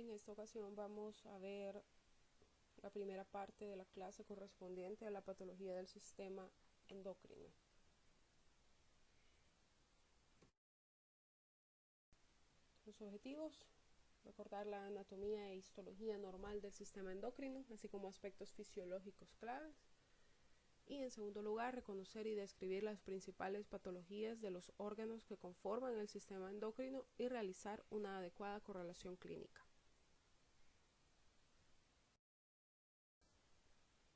En esta ocasión vamos a ver la primera parte de la clase correspondiente a la patología del sistema endocrino. Los objetivos: recordar la anatomía e histología normal del sistema endocrino, así como aspectos fisiológicos claves. Y en segundo lugar, reconocer y describir las principales patologías de los órganos que conforman el sistema endocrino y realizar una adecuada correlación clínica.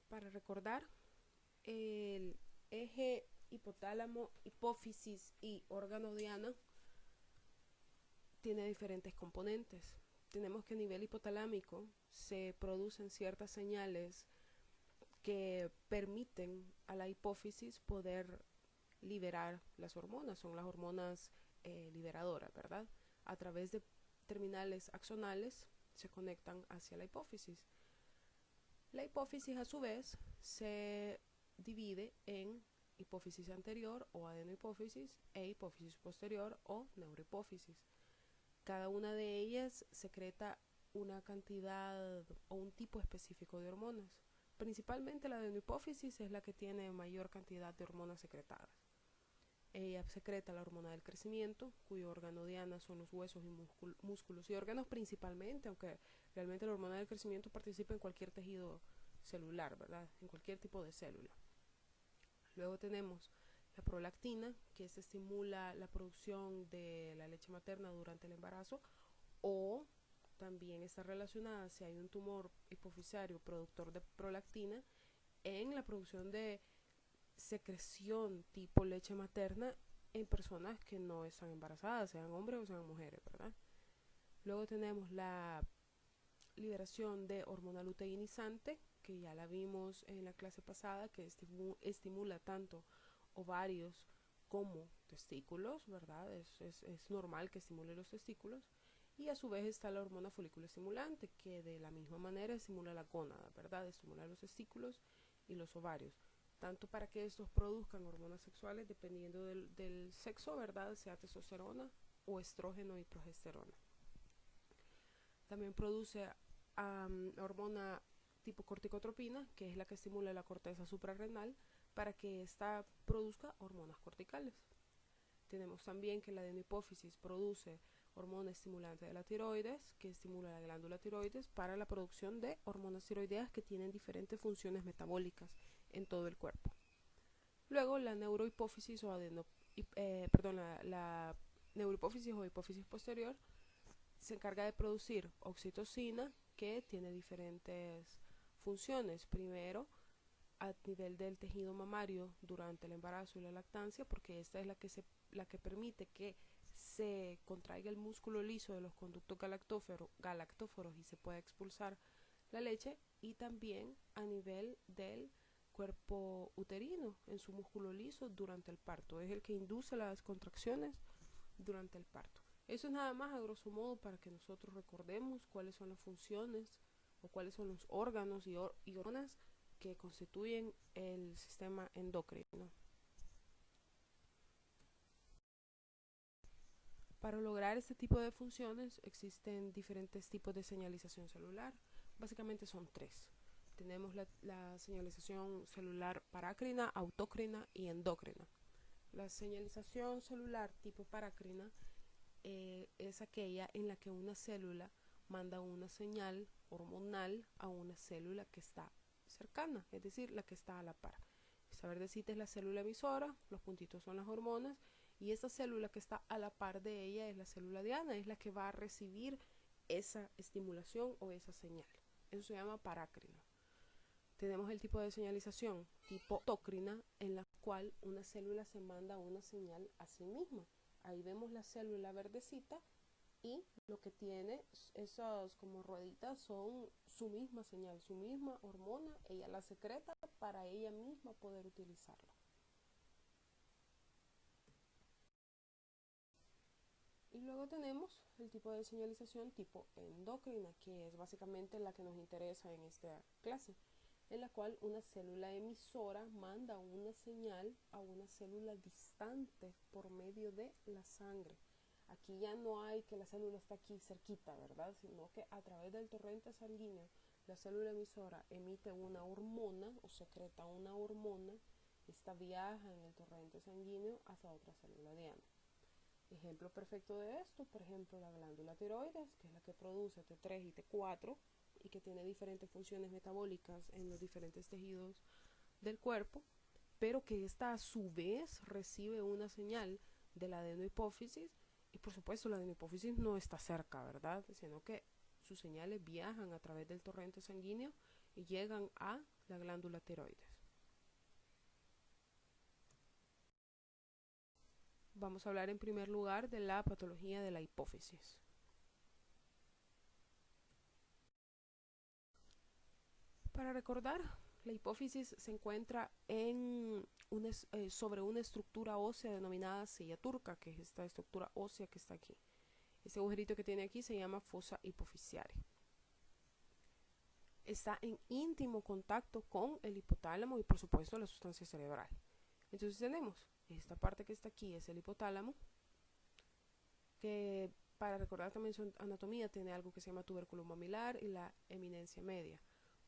Para recordar, el eje hipotálamo, hipófisis y órgano diana tiene diferentes componentes. Tenemos que a nivel hipotalámico se producen ciertas señales que permiten a la hipófisis poder liberar las hormonas, son las hormonas liberadoras, ¿verdad? A través de terminales axonales se conectan hacia la hipófisis. La hipófisis a su vez se divide en hipófisis anterior o adenohipófisis e hipófisis posterior o neurohipófisis. Cada una de ellas secreta una cantidad o un tipo específico de hormonas. Principalmente la adenohipófisis es la que tiene mayor cantidad de hormonas secretadas. Ella secreta la hormona del crecimiento, cuyo órgano diana son los huesos y músculos y órganos principalmente, aunque realmente la hormona del crecimiento participa en cualquier tejido celular, ¿verdad? En cualquier tipo de célula. Luego tenemos la prolactina, que se estimula la producción de la leche materna durante el embarazo, o también está relacionada, si hay un tumor hipofisario productor de prolactina, en la producción de secreción tipo leche materna en personas que no están embarazadas, sean hombres o sean mujeres, ¿verdad? Luego tenemos la liberación de hormona luteinizante, que ya la vimos en la clase pasada, que estimula tanto ovarios como testículos, ¿verdad? Es normal que estimule los testículos. Y a su vez está la hormona folículo estimulante, que de la misma manera estimula la gónada, ¿verdad? Estimula los testículos y los ovarios, tanto para que estos produzcan hormonas sexuales dependiendo del sexo, ¿verdad? Sea testosterona o estrógeno y progesterona. También produce hormona tipo corticotropina, que es la que estimula la corteza suprarrenal para que ésta produzca hormonas corticales. Tenemos también que la adenohipófisis produce hormona estimulante de la tiroides, que estimula la glándula tiroides para la producción de hormonas tiroideas que tienen diferentes funciones metabólicas en todo el cuerpo. Luego la neurohipófisis o la neurohipófisis o hipófisis posterior se encarga de producir oxitocina, que tiene diferentes funciones. Primero, a nivel del tejido mamario durante el embarazo y la lactancia, porque esta es la que permite que se contraiga el músculo liso de los conductos galactóforos y se pueda expulsar la leche, y también a nivel del cuerpo uterino en su músculo liso durante el parto. Es el que induce las contracciones durante el parto. Eso es nada más a grosso modo para que nosotros recordemos cuáles son las funciones o cuáles son los órganos y hormonas que constituyen el sistema endocrino. Para lograr este tipo de funciones existen diferentes tipos de señalización celular. Básicamente son tres. Tenemos la señalización celular parácrina, autócrina y endócrina. La señalización celular tipo parácrina es aquella en la que una célula manda una señal hormonal a una célula que está cercana, es decir, la que está a la par. Esta verdecita es la célula emisora, los puntitos son las hormonas, y esa célula que está a la par de ella es la célula diana, es la que va a recibir esa estimulación o esa señal. Eso se llama parácrino. Tenemos el tipo de señalización tipo autócrina, en la cual una célula se manda una señal a sí misma. Ahí vemos la célula verdecita y lo que tiene esas como rueditas son su misma señal, su misma hormona, ella la secreta para ella misma poder utilizarla. Y luego tenemos el tipo de señalización tipo endocrina, que es básicamente la que nos interesa en esta clase, en la cual una célula emisora manda una señal a una célula distante por medio de la sangre. Aquí ya no hay que la célula está aquí cerquita, ¿verdad? Sino que a través del torrente sanguíneo, la célula emisora emite una hormona o secreta una hormona. Esta viaja en el torrente sanguíneo hacia otra célula diana. Ejemplo perfecto de esto, por ejemplo, la glándula tiroides, que es la que produce T3 y T4 y que tiene diferentes funciones metabólicas en los diferentes tejidos del cuerpo, pero que esta a su vez recibe una señal de la adenohipófisis y por supuesto la adenohipófisis no está cerca, ¿verdad? Sino que sus señales viajan a través del torrente sanguíneo y llegan a la glándula tiroides. Vamos a hablar en primer lugar de la patología de la hipófisis. Para recordar, la hipófisis se encuentra sobre una estructura ósea denominada silla turca, que es esta estructura ósea que está aquí. Este agujerito que tiene aquí se llama fosa hipofisiaria. Está en íntimo contacto con el hipotálamo y por supuesto la sustancia cerebral. Entonces tenemos esta parte que está aquí, es el hipotálamo, que para recordar también su anatomía tiene algo que se llama tubérculo mamilar y la eminencia media.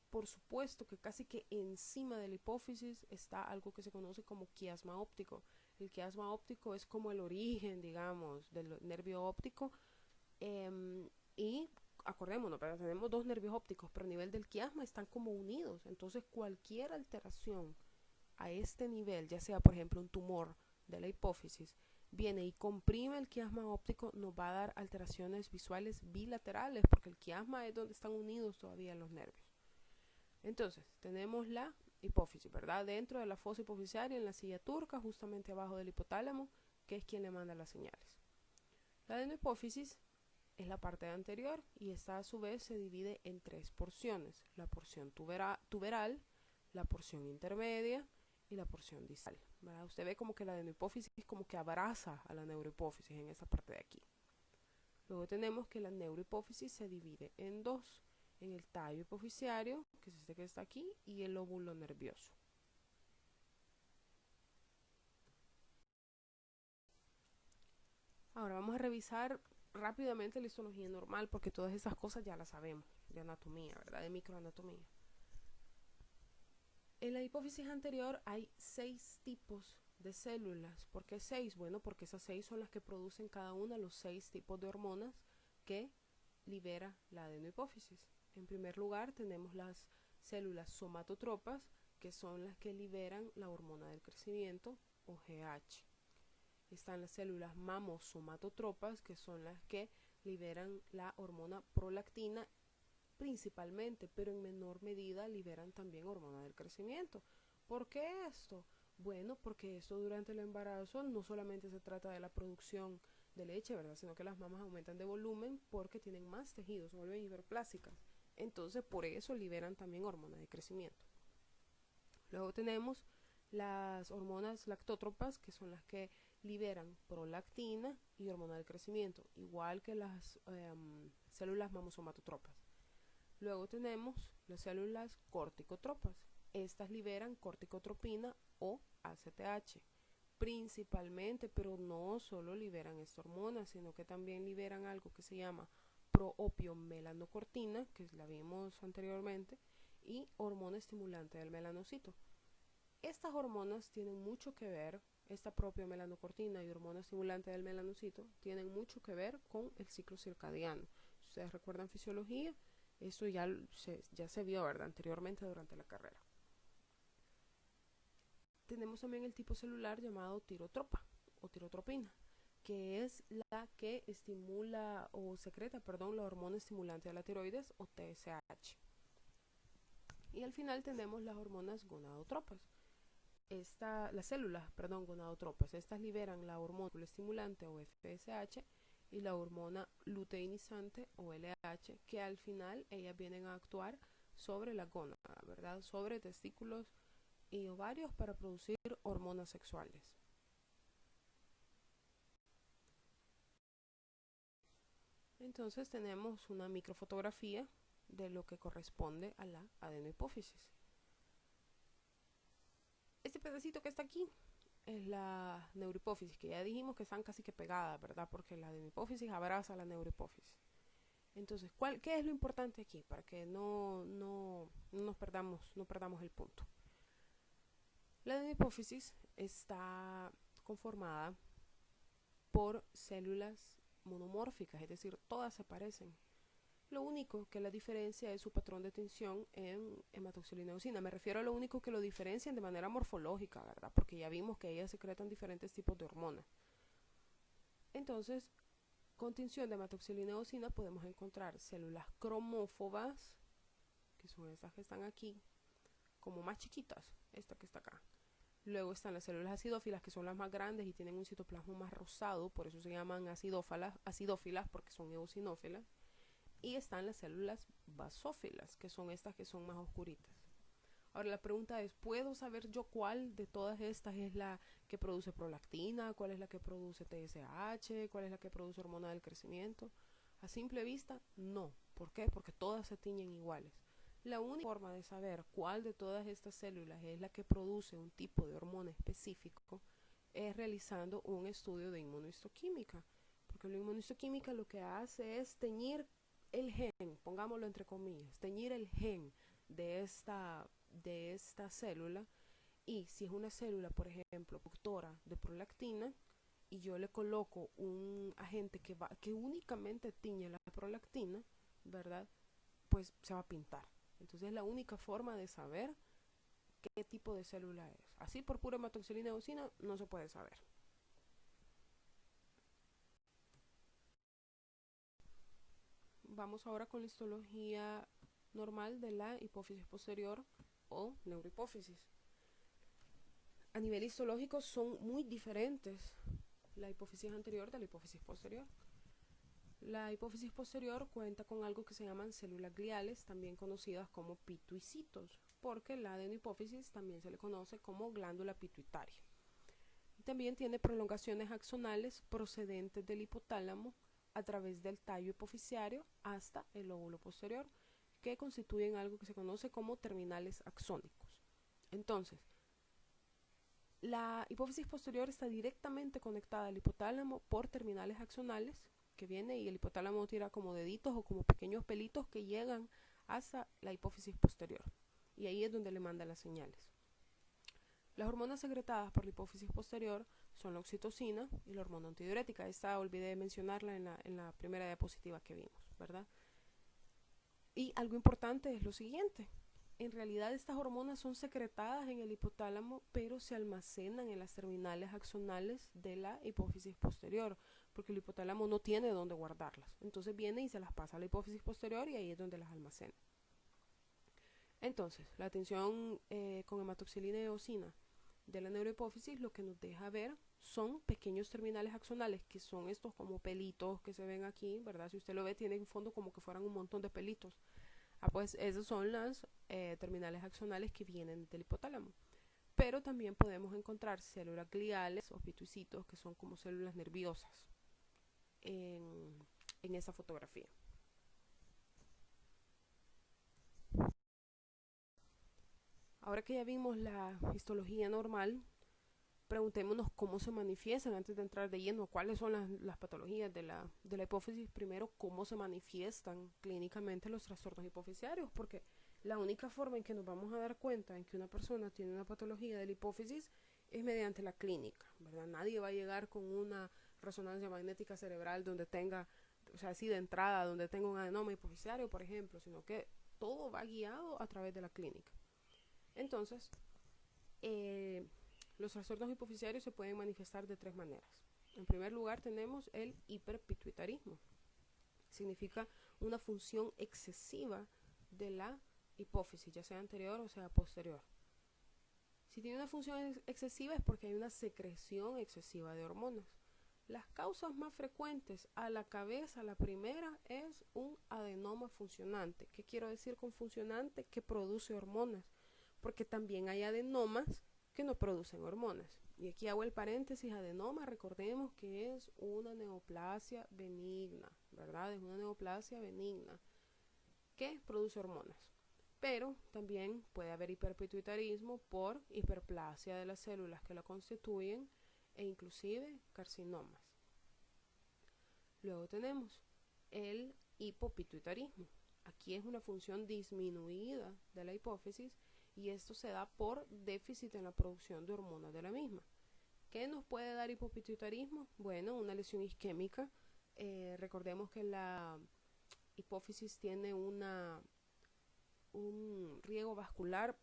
Por supuesto que casi que encima de la hipófisis está algo que se conoce como quiasma óptico. El quiasma óptico es como el origen, digamos, del nervio óptico. Y acordémonos, pero tenemos dos nervios ópticos, pero a nivel del quiasma están como unidos. Entonces cualquier alteración a este nivel, ya sea por ejemplo un tumor de la hipófisis, viene y comprime el quiasma óptico, nos va a dar alteraciones visuales bilaterales, porque el quiasma es donde están unidos todavía los nervios. Entonces, tenemos la hipófisis, ¿verdad? Dentro de la fosa hipofisiaria, en la silla turca, justamente abajo del hipotálamo, que es quien le manda las señales. La adenohipófisis es la parte anterior y esta a su vez se divide en tres porciones: la porción tuberal, la porción intermedia y la porción distal, ¿verdad? Usted ve como que la adenohipófisis como que abraza a la neurohipófisis en esta parte de aquí. Luego tenemos que la neurohipófisis se divide en dos: en el tallo hipofisiario, que es este que está aquí, y el lóbulo nervioso. Ahora vamos a revisar rápidamente la histología normal, porque todas esas cosas ya las sabemos, de anatomía, ¿verdad? De microanatomía. En la hipófisis anterior hay 6 tipos de células. ¿Por qué 6? Bueno, porque esas 6 son las que producen cada una los 6 tipos de hormonas que libera la adenohipófisis. En primer lugar tenemos las células somatotropas, que son las que liberan la hormona del crecimiento o GH. Están las células mamosomatotropas, que son las que liberan la hormona prolactina principalmente, pero en menor medida liberan también hormona del crecimiento. ¿Por qué esto? Bueno, porque esto durante el embarazo no solamente se trata de la producción de leche, ¿verdad? Sino que las mamas aumentan de volumen porque tienen más tejidos, se vuelven hiperplásicas. Entonces, por eso liberan también hormona de crecimiento. Luego tenemos las hormonas lactótropas, que son las que liberan prolactina y hormona del crecimiento, igual que las células mamosomatotropas. Luego tenemos las células corticotropas. Estas liberan corticotropina o ACTH principalmente, pero no solo liberan esta hormona, sino que también liberan algo que se llama proopiomelanocortina, que la vimos anteriormente, y hormona estimulante del melanocito. Estas hormonas tienen mucho que ver, esta proopiomelanocortina y hormona estimulante del melanocito, tienen mucho que ver con el ciclo circadiano. Si ustedes recuerdan fisiología, eso ya se vio, ¿verdad? Anteriormente durante la carrera. Tenemos también el tipo celular llamado tirotropa o tirotropina, que es la que estimula o secreta, la hormona estimulante de la tiroides o TSH. Y al final tenemos las hormonas gonadotropas. Las células, gonadotropas, estas liberan la hormona estimulante o FSH y la hormona luteinizante o LH, que al final ellas vienen a actuar sobre la gónada, ¿verdad? Sobre testículos y ovarios para producir hormonas sexuales. Entonces tenemos una microfotografía de lo que corresponde a la adenohipófisis. Este pedacito que está aquí es la neurohipófisis, que ya dijimos que están casi que pegadas, ¿verdad? Porque la adenohipófisis abraza la neurohipófisis. Entonces, ¿qué es lo importante aquí? Para que no perdamos el punto. La adenohipófisis está conformada por células monomórficas, es decir, todas se parecen. Lo único que la diferencia es su patrón de tensión en hematoxilina eosina. Me refiero a lo único que lo diferencian de manera morfológica, ¿verdad? Porque ya vimos que ellas secretan diferentes tipos de hormonas. Entonces, con tinción de hematoxilina eosina podemos encontrar células cromófobas, que son estas que están aquí, como más chiquitas, esta que está acá. Luego están las células acidófilas, que son las más grandes y tienen un citoplasma más rosado, por eso se llaman acidófilas porque son eosinófilas. Y están las células basófilas, que son estas que son más oscuritas. Ahora la pregunta es, ¿puedo saber yo cuál de todas estas es la que produce prolactina? ¿Cuál es la que produce TSH? ¿Cuál es la que produce hormona del crecimiento? A simple vista, no. ¿Por qué? Porque todas se tiñen iguales. La única forma de saber cuál de todas estas células es la que produce un tipo de hormona específico es realizando un estudio de inmunohistoquímica. Porque la inmunohistoquímica lo que hace es teñir el gen, pongámoslo entre comillas, teñir el gen de esta célula, y si es una célula, por ejemplo, productora de prolactina, y yo le coloco un agente que únicamente tiñe la prolactina, ¿verdad? Pues se va a pintar. Entonces es la única forma de saber qué tipo de célula es. Así por pura hematoxilina eosina no se puede saber. Vamos ahora con la histología normal de la hipófisis posterior o neurohipófisis. A nivel histológico son muy diferentes la hipófisis anterior de la hipófisis posterior. La hipófisis posterior cuenta con algo que se llaman células gliales, también conocidas como pituicitos, porque la adenohipófisis también se le conoce como glándula pituitaria. También tiene prolongaciones axonales procedentes del hipotálamo a través del tallo hipoficiario hasta el lóbulo posterior, que constituyen algo que se conoce como terminales axónicos. Entonces, la hipófisis posterior está directamente conectada al hipotálamo por terminales axonales, que viene y el hipotálamo tira como deditos o como pequeños pelitos que llegan hasta la hipófisis posterior. Y ahí es donde le manda las señales. Las hormonas secretadas por la hipófisis posterior son la oxitocina y la hormona antidiurética. Esta olvidé de mencionarla en la primera diapositiva que vimos, ¿verdad? Y algo importante es lo siguiente. En realidad estas hormonas son secretadas en el hipotálamo, pero se almacenan en las terminales axonales de la hipófisis posterior, porque el hipotálamo no tiene dónde guardarlas. Entonces viene y se las pasa a la hipófisis posterior y ahí es donde las almacena. Entonces, la tensión con hematoxilina y eosina de la neurohipófisis lo que nos deja ver son pequeños terminales axonales, que son estos como pelitos que se ven aquí, ¿verdad? Si usted lo ve, tiene en fondo como que fueran un montón de pelitos. Pues esos son las terminales axonales que vienen del hipotálamo. Pero también podemos encontrar células gliales o pituicitos, que son como células nerviosas en esa fotografía. Ahora que ya vimos la histología normal, preguntémonos cómo se manifiestan antes de entrar de lleno, cuáles son las patologías de la hipófisis. Primero, cómo se manifiestan clínicamente los trastornos hipofisiarios, porque la única forma en que nos vamos a dar cuenta en que una persona tiene una patología de la hipófisis es mediante la clínica, ¿verdad? Nadie va a llegar con una resonancia magnética cerebral donde tenga, o sea, así de entrada, donde tenga un adenoma hipofisiario, por ejemplo, sino que todo va guiado a través de la clínica. Entonces, los trastornos hipofisiarios se pueden manifestar de tres maneras. En primer lugar tenemos el hiperpituitarismo. Significa una función excesiva de la hipófisis, ya sea anterior o sea posterior. Si tiene una función excesiva es porque hay una secreción excesiva de hormonas. Las causas más frecuentes a la cabeza, la primera es un adenoma funcionante. ¿Qué quiero decir con funcionante? Que produce hormonas, porque también hay adenomas que no producen hormonas. Y aquí hago el paréntesis, adenoma, recordemos que es una neoplasia benigna, ¿verdad? Es una neoplasia benigna que produce hormonas. Pero también puede haber hiperpituitarismo por hiperplasia de las células que la constituyen e inclusive carcinomas. Luego tenemos el hipopituitarismo. Aquí es una función disminuida de la hipófisis y esto se da por déficit en la producción de hormonas de la misma. ¿Qué nos puede dar hipopituitarismo? Bueno, una lesión isquémica. Recordemos que la hipófisis tiene un riego vascular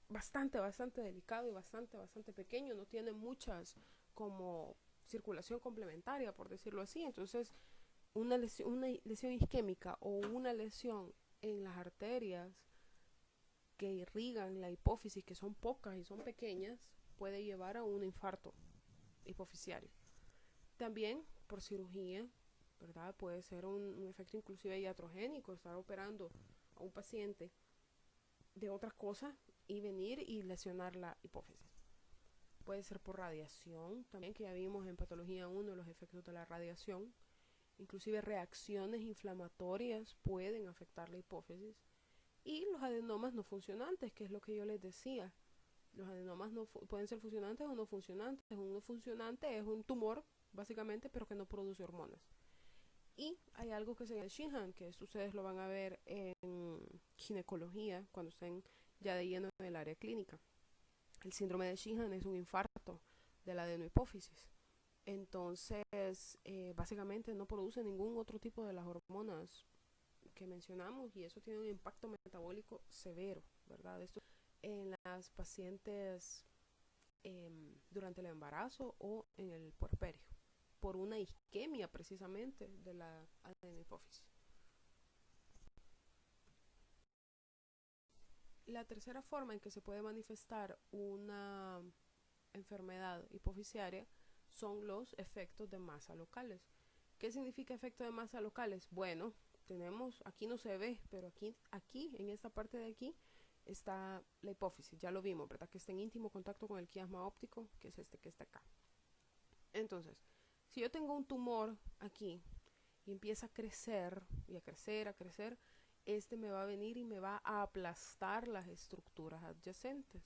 bastante delicado y bastante pequeño. No tiene muchas como circulación complementaria, por decirlo así. Entonces, una lesión isquémica o una lesión en las arterias que irrigan la hipófisis, que son pocas y son pequeñas, puede llevar a un infarto hipofisiario. También por cirugía, ¿verdad? Puede ser un efecto inclusive iatrogénico, estar operando a un paciente de otras cosas y venir y lesionar la hipófisis. Puede ser por radiación, también que ya vimos en patología 1 los efectos de la radiación. Inclusive reacciones inflamatorias pueden afectar la hipófisis. Y los adenomas no funcionantes, que es lo que yo les decía. Los adenomas pueden ser funcionantes o no funcionantes. Uno funcionante es un tumor, básicamente, pero que no produce hormonas. Y hay algo que se llama Sheehan, que ustedes lo van a ver en ginecología, cuando estén ya de lleno en el área clínica. El síndrome de Sheehan es un infarto de la adenohipófisis. Entonces, básicamente no produce ningún otro tipo de las hormonas que mencionamos y eso tiene un impacto metabólico severo, ¿verdad? Esto en las pacientes durante el embarazo o en el puerperio, por una isquemia precisamente de la adenohipófisis. La tercera forma en que se puede manifestar una enfermedad hipofisiaria son los efectos de masa locales. ¿Qué significa efecto de masa locales? Bueno, tenemos, aquí no se ve, pero aquí, en esta parte de aquí, está la hipófisis, ya lo vimos, ¿verdad? Que está en íntimo contacto con el quiasma óptico, que es este que está acá. Entonces, si yo tengo un tumor aquí y empieza a crecer, y a crecer, este me va a venir y me va a aplastar las estructuras adyacentes.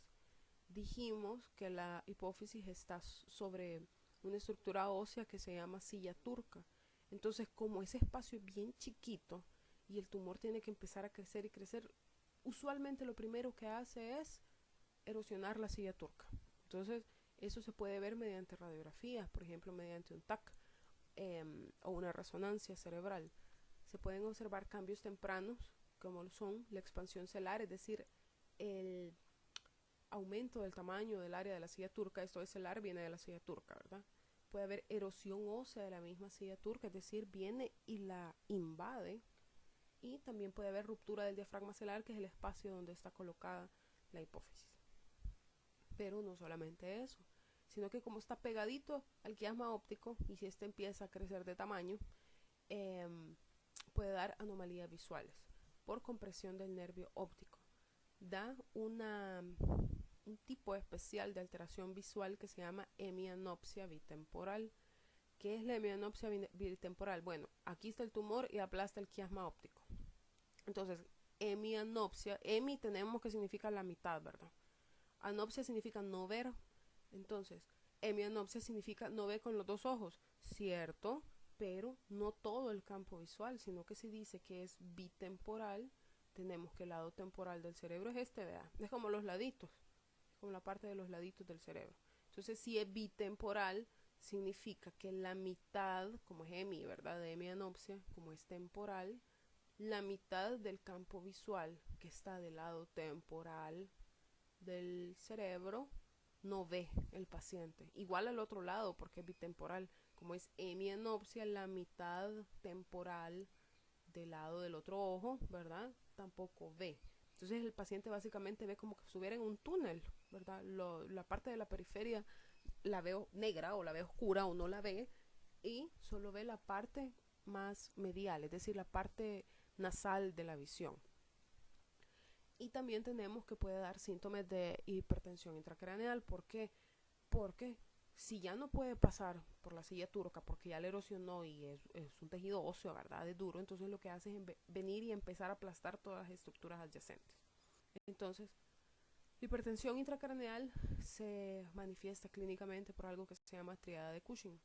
Dijimos que la hipófisis está sobre una estructura ósea que se llama silla turca. Entonces, como ese espacio es bien chiquito y el tumor tiene que empezar a crecer y crecer, usualmente lo primero que hace es erosionar la silla turca. Entonces, eso se puede ver mediante radiografías, por ejemplo, mediante un TAC o una resonancia cerebral. Se pueden observar cambios tempranos, como son la expansión celular, es decir, el aumento del tamaño del área de la silla turca. Esto es celular, viene de la silla turca, ¿verdad? Puede haber erosión ósea de la misma silla turca, es decir, viene y la invade. Y también puede haber ruptura del diafragma celular, que es el espacio donde está colocada la hipófisis. Pero no solamente eso, sino que como está pegadito al quiasma óptico, y si este empieza a crecer de tamaño, puede dar anomalías visuales por compresión del nervio óptico. Da un tipo especial de alteración visual que se llama hemianopsia bitemporal. ¿Qué es la hemianopsia bitemporal? Bueno, aquí está el tumor y aplasta el quiasma óptico. Entonces, hemianopsia, hemi tenemos que significa la mitad, ¿verdad? Anopsia significa no ver. Entonces, hemianopsia significa no ver con los dos ojos, ¿cierto? Pero no todo el campo visual, sino que si dice que es bitemporal, tenemos que el lado temporal del cerebro es este, ¿verdad? Es como los laditos, como la parte de los laditos del cerebro. Entonces, si es bitemporal, significa que la mitad, como es hemi, ¿verdad? De hemianopsia, como es temporal, la mitad del campo visual que está del lado temporal del cerebro no ve el paciente. Igual al otro lado, porque es bitemporal, como es hemianopsia, la mitad temporal del lado del otro ojo, ¿verdad? Tampoco ve. Entonces el paciente básicamente ve como que estuviera en un túnel, ¿verdad? La parte de la periferia la veo negra o la ve oscura o no la ve y solo ve la parte más medial, es decir, la parte nasal de la visión. Y también tenemos que puede dar síntomas de hipertensión intracraneal. ¿Por qué? Porque si ya no puede pasar por la silla turca porque ya le erosionó y es un tejido óseo, ¿verdad? Es duro, entonces lo que hace es venir y empezar a aplastar todas las estructuras adyacentes. Entonces, la hipertensión intracraneal se manifiesta clínicamente por algo que se llama triada de Cushing.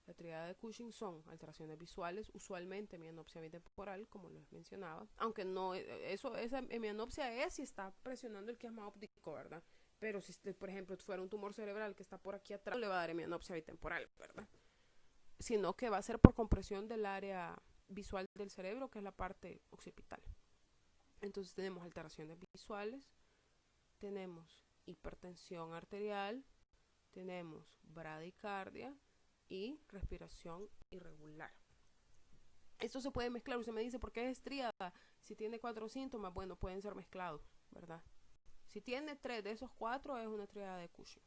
La triada de Cushing son alteraciones visuales, usualmente hemianopsia bitemporal, como les mencionaba, aunque no, esa hemianopsia es si está presionando el quiasma óptico, ¿verdad? Pero si, por ejemplo, fuera un tumor cerebral que está por aquí atrás, no le va a dar hemianopsia bitemporal, ¿verdad? Sino que va a ser por compresión del área visual del cerebro, que es la parte occipital. Entonces tenemos alteraciones visuales, tenemos hipertensión arterial, tenemos bradicardia y respiración irregular. Esto se puede mezclar. Usted me dice, ¿por qué es tríada? Si tiene 4 síntomas, bueno, pueden ser mezclados, ¿verdad? Si tiene 3 de esos 4, es una tríada de Cushing.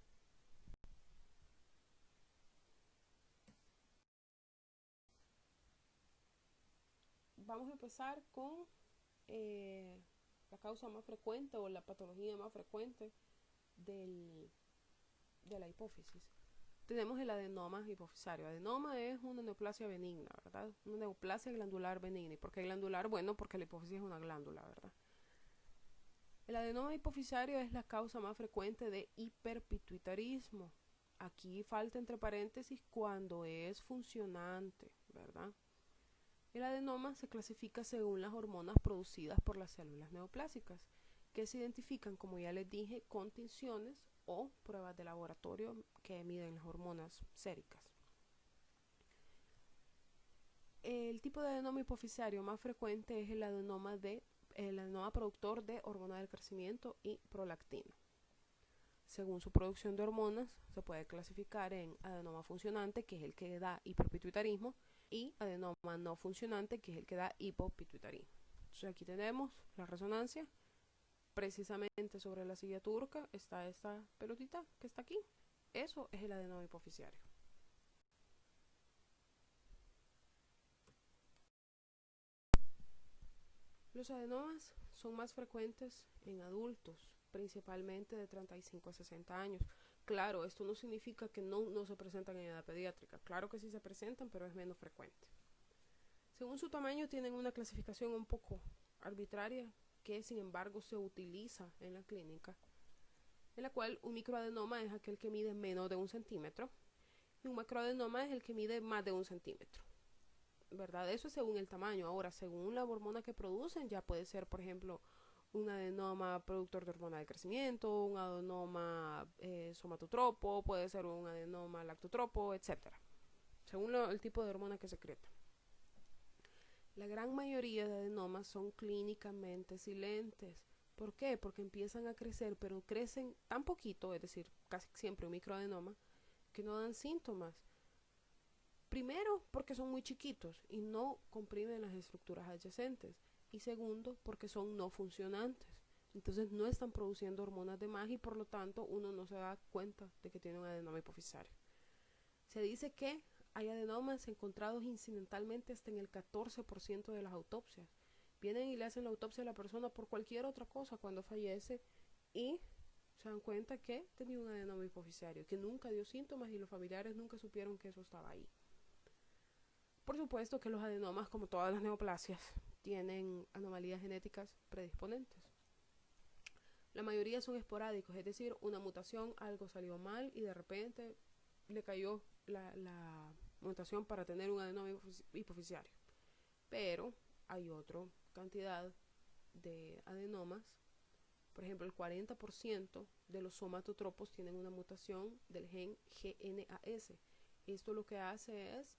Vamos a empezar con la causa más frecuente o la patología más frecuente de la hipófisis. Tenemos el adenoma hipofisario. Adenoma es una neoplasia benigna, ¿verdad? Una neoplasia glandular benigna. ¿Y por qué glandular? Bueno, porque la hipófisis es una glándula, ¿verdad? El adenoma hipofisario es la causa más frecuente de hiperpituitarismo. Aquí falta entre paréntesis cuando es funcionante, ¿verdad? El adenoma se clasifica según las hormonas producidas por las células neoplásicas, que se identifican, como ya les dije, con tinciones o pruebas de laboratorio que miden las hormonas séricas. El tipo de adenoma hipofisario más frecuente es el adenoma productor de hormona del crecimiento y prolactina. Según su producción de hormonas, se puede clasificar en adenoma funcionante, que es el que da hiperpituitarismo, y adenoma no funcionante, que es el que da hipopituitarismo. Entonces aquí tenemos la resonancia. Precisamente sobre la silla turca está esta pelotita que está aquí. Eso es el adenoma hipofisario. Los adenomas son más frecuentes en adultos, principalmente de 35 a 60 años. Claro, esto no significa que no se presentan en edad pediátrica. Claro que sí se presentan, pero es menos frecuente. Según su tamaño tienen una clasificación un poco arbitraria que sin embargo se utiliza en la clínica, en la cual un microadenoma es aquel que mide menos de 1 centímetro y un macroadenoma es el que mide más de 1 centímetro, ¿verdad? Eso es según el tamaño. Ahora, según la hormona que producen, ya puede ser, por ejemplo, un adenoma productor de hormona de crecimiento, un adenoma somatotropo, puede ser un adenoma lactotropo, etc. Según el tipo de hormona que secreta. La gran mayoría de adenomas son clínicamente silentes. ¿Por qué? Porque empiezan a crecer, pero crecen tan poquito, es decir, casi siempre un microadenoma, que no dan síntomas. Primero, porque son muy chiquitos y no comprimen las estructuras adyacentes. Y segundo, porque son no funcionantes. Entonces no están produciendo hormonas de más y por lo tanto uno no se da cuenta de que tiene un adenoma hipofisario. Se dice que hay adenomas encontrados incidentalmente hasta en el 14% de las autopsias. Vienen y le hacen la autopsia a la persona por cualquier otra cosa cuando fallece y se dan cuenta que tenía un adenoma hipofisario, que nunca dio síntomas y los familiares nunca supieron que eso estaba ahí. Por supuesto que los adenomas, como todas las neoplasias, tienen anomalías genéticas predisponentes. La mayoría son esporádicos, es decir, una mutación, algo salió mal y de repente le cayó la mutación para tener un adenoma hipofisario. Pero hay otra cantidad de adenomas. Por ejemplo, el 40% de los somatotropos tienen una mutación del gen GNAS. Esto lo que hace es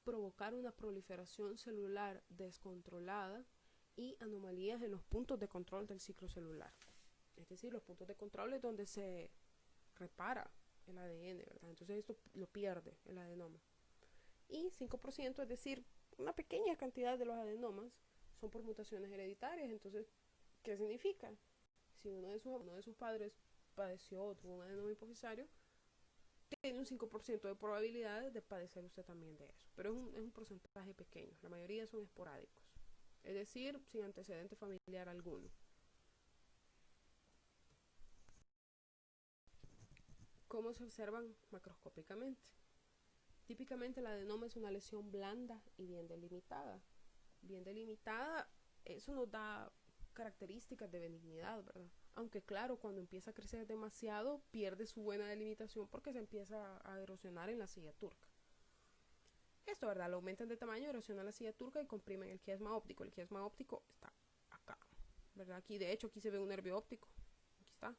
provocar una proliferación celular descontrolada y anomalías en los puntos de control del ciclo celular. Es decir, los puntos de control es donde se repara el ADN, ¿verdad? Entonces esto lo pierde el adenoma. Y 5%, es decir, una pequeña cantidad de los adenomas son por mutaciones hereditarias. Entonces, ¿qué significa? Si uno de sus padres padeció o tuvo un adenoma hipofisario, tiene un 5% de probabilidades de padecer usted también de eso. Pero es un porcentaje pequeño. La mayoría son esporádicos. Es decir, sin antecedente familiar alguno. ¿Cómo se observan macroscópicamente? Típicamente el adenoma es una lesión blanda y bien delimitada. Bien delimitada, eso nos da características de benignidad, ¿verdad? Aunque claro, cuando empieza a crecer demasiado, pierde su buena delimitación porque se empieza a erosionar en la silla turca. Esto, ¿verdad? Lo aumentan de tamaño, erosionan la silla turca y comprimen el quiasma óptico. El quiasma óptico está acá, ¿verdad? Aquí, de hecho, aquí se ve un nervio óptico. Aquí está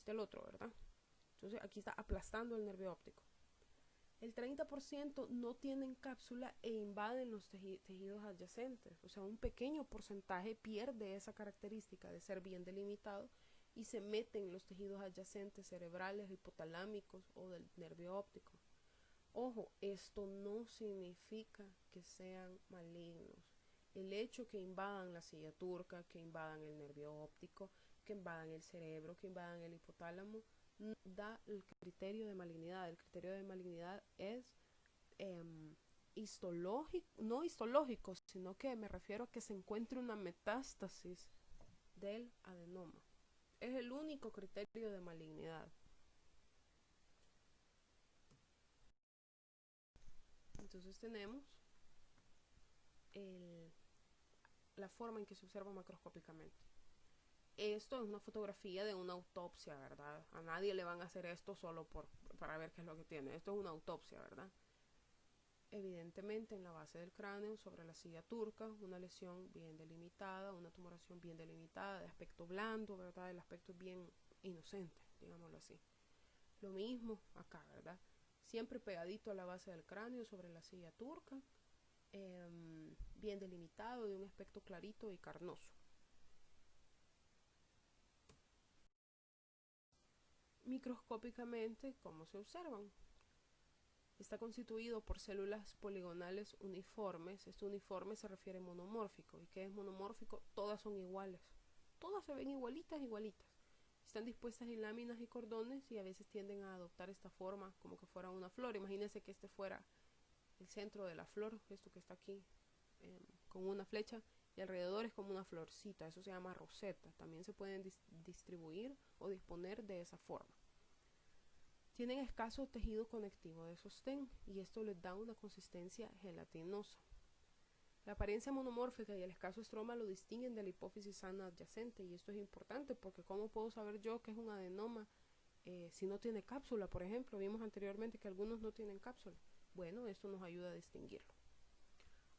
el otro, ¿verdad? Entonces aquí está aplastando el nervio óptico. El 30% no tienen cápsula e invaden los tejidos adyacentes. O sea, un pequeño porcentaje pierde esa característica de ser bien delimitado y se meten en los tejidos adyacentes cerebrales, hipotalámicos o del nervio óptico. Ojo, esto no significa que sean malignos. El hecho que invadan la silla turca, que invadan el nervio óptico, que invadan el cerebro, que invadan el hipotálamo, no da el criterio de malignidad. El criterio de malignidad es histológico, no histológico, sino que me refiero a que se encuentre una metástasis del adenoma. Es el único criterio de malignidad. Entonces tenemos la forma en que se observa macroscópicamente. Esto es una fotografía de una autopsia, ¿verdad? A nadie le van a hacer esto solo para ver qué es lo que tiene. Esto es una autopsia, ¿verdad? Evidentemente en la base del cráneo, sobre la silla turca, una lesión bien delimitada, una tumoración bien delimitada, de aspecto blando, ¿verdad? El aspecto es bien inocente, digámoslo así. Lo mismo acá, ¿verdad? Siempre pegadito a la base del cráneo, sobre la silla turca, bien delimitado, de un aspecto clarito y carnoso. Microscópicamente, ¿cómo se observan? Está constituido por células poligonales uniformes. Este uniforme se refiere a monomórfico. ¿Y qué es monomórfico? Todas son iguales. Todas se ven igualitas, igualitas. Están dispuestas en láminas y cordones y a veces tienden a adoptar esta forma como que fuera una flor. Imagínense que este fuera el centro de la flor, esto que está aquí, con una flecha, y alrededor es como una florcita. Eso se llama roseta. También se pueden distribuir o disponer de esa forma. Tienen escaso tejido conectivo de sostén y esto les da una consistencia gelatinosa. La apariencia monomórfica y el escaso estroma lo distinguen de la hipófisis sana adyacente, y esto es importante porque ¿cómo puedo saber yo que es un adenoma si no tiene cápsula? Por ejemplo, vimos anteriormente que algunos no tienen cápsula. Bueno, esto nos ayuda a distinguirlo.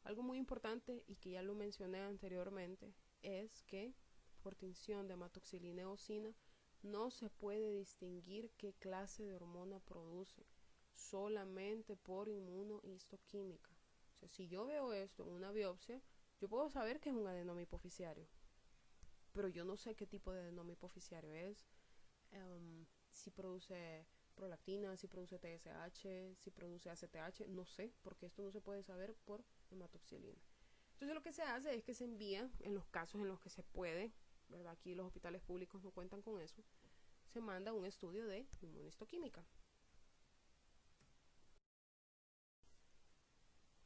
Algo muy importante y que ya lo mencioné anteriormente es que por tinción de hematoxilina eosina no se puede distinguir qué clase de hormona produce solamente por inmunohistoquímica. O sea, si yo veo esto en una biopsia, yo puedo saber que es un adenoma hipoficiario, pero yo no sé qué tipo de adenoma hipoficiario es, si produce prolactina, si produce TSH, si produce ACTH, no sé, porque esto no se puede saber por hematoxilina. Entonces lo que se hace es que se envía, en los casos en los que se puede, ¿verdad? Aquí los hospitales públicos no cuentan con eso, se manda un estudio de inmunistoquímica,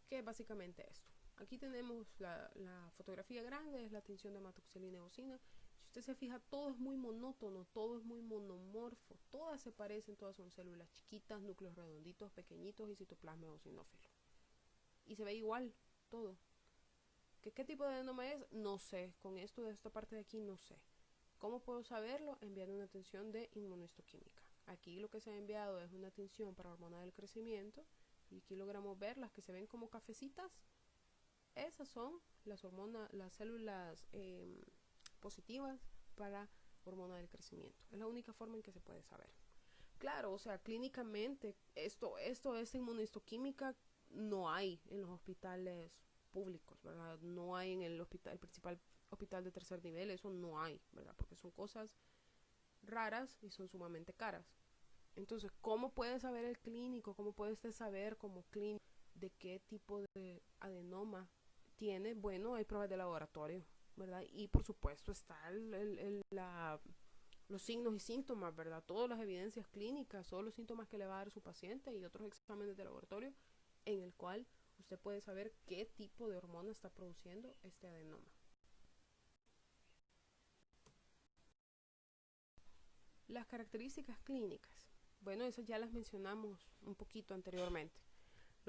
que es básicamente esto. Aquí tenemos la fotografía grande, es la tinción de hematoxilina eosina. Si usted se fija, todo es muy monótono, todo es muy monomorfo, todas se parecen, todas son células chiquitas, núcleos redonditos, pequeñitos y citoplasma eosinófilo. Y se ve igual, todo. ¿Qué tipo de adenoma es? No sé. Con esto de esta parte de aquí no sé. ¿Cómo puedo saberlo? Enviando una tinción de inmunohistoquímica. Aquí lo que se ha enviado es una tinción para hormona del crecimiento. Y aquí logramos ver las que se ven como cafecitas. Esas son las células positivas para hormona del crecimiento. Es la única forma en que se puede saber. Claro, o sea, clínicamente, esta inmunohistoquímica no hay en los hospitales públicos, ¿verdad? No hay en el principal hospital de tercer nivel, eso no hay, ¿verdad? Porque son cosas raras y son sumamente caras. Entonces, ¿cómo puede saber el clínico? ¿Cómo puede usted saber como clínico de qué tipo de adenoma tiene? Bueno, hay pruebas de laboratorio, ¿verdad? Y por supuesto está los signos y síntomas, ¿verdad? Todas las evidencias clínicas, todos los síntomas que le va a dar su paciente y otros exámenes de laboratorio en el cual usted puede saber qué tipo de hormona está produciendo este adenoma. Las características clínicas, bueno, esas ya las mencionamos un poquito anteriormente.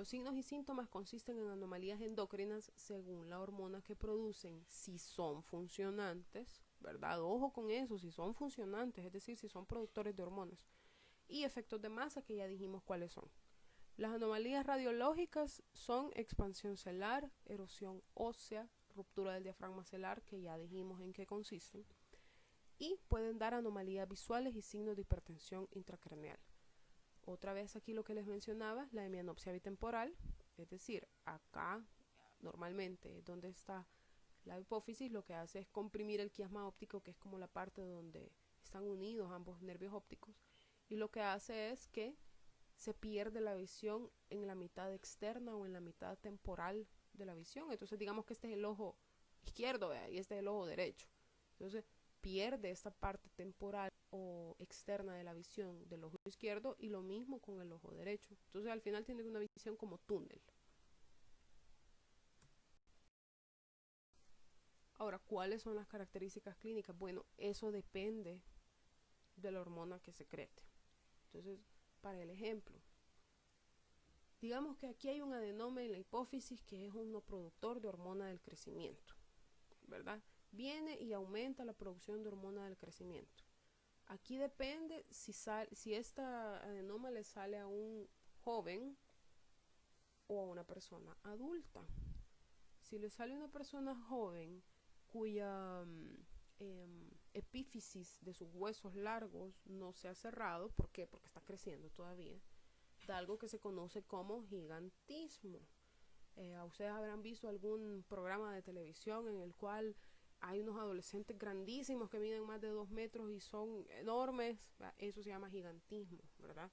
Los signos y síntomas consisten en anomalías endocrinas según la hormona que producen, si son funcionantes, ¿verdad? Ojo con eso, si son funcionantes, es decir, si son productores de hormonas. Y efectos de masa, que ya dijimos cuáles son. Las anomalías radiológicas son expansión celular, erosión ósea, ruptura del diafragma celular, que ya dijimos en qué consisten, y pueden dar anomalías visuales y signos de hipertensión intracraneal. Otra vez aquí lo que les mencionaba, la hemianopsia bitemporal, es decir, acá normalmente donde está la hipófisis, lo que hace es comprimir el quiasma óptico, que es como la parte donde están unidos ambos nervios ópticos, y lo que hace es que se pierde la visión en la mitad externa o en la mitad temporal de la visión. Entonces digamos que este es el ojo izquierdo, ¿verdad? Y este es el ojo derecho. Entonces pierde esta parte temporal o externa de la visión del ojo izquierdo, y lo mismo con el ojo derecho. Entonces al final tiene una visión como túnel. Ahora, ¿cuáles son las características clínicas? Bueno, eso depende de la hormona que secrete. Entonces, para el ejemplo, digamos que aquí hay un adenoma en la hipófisis que es un productor de hormona del crecimiento, ¿verdad? Viene y aumenta la producción de hormona del crecimiento. Aquí depende si esta adenoma le sale a un joven o a una persona adulta. Si le sale a una persona joven cuya epífisis de sus huesos largos no se ha cerrado, ¿por qué? Porque está creciendo todavía, da algo que se conoce como gigantismo. Ustedes habrán visto algún programa de televisión en el cual hay unos adolescentes grandísimos que miden más de 2 metros y son enormes. Eso se llama gigantismo, ¿verdad?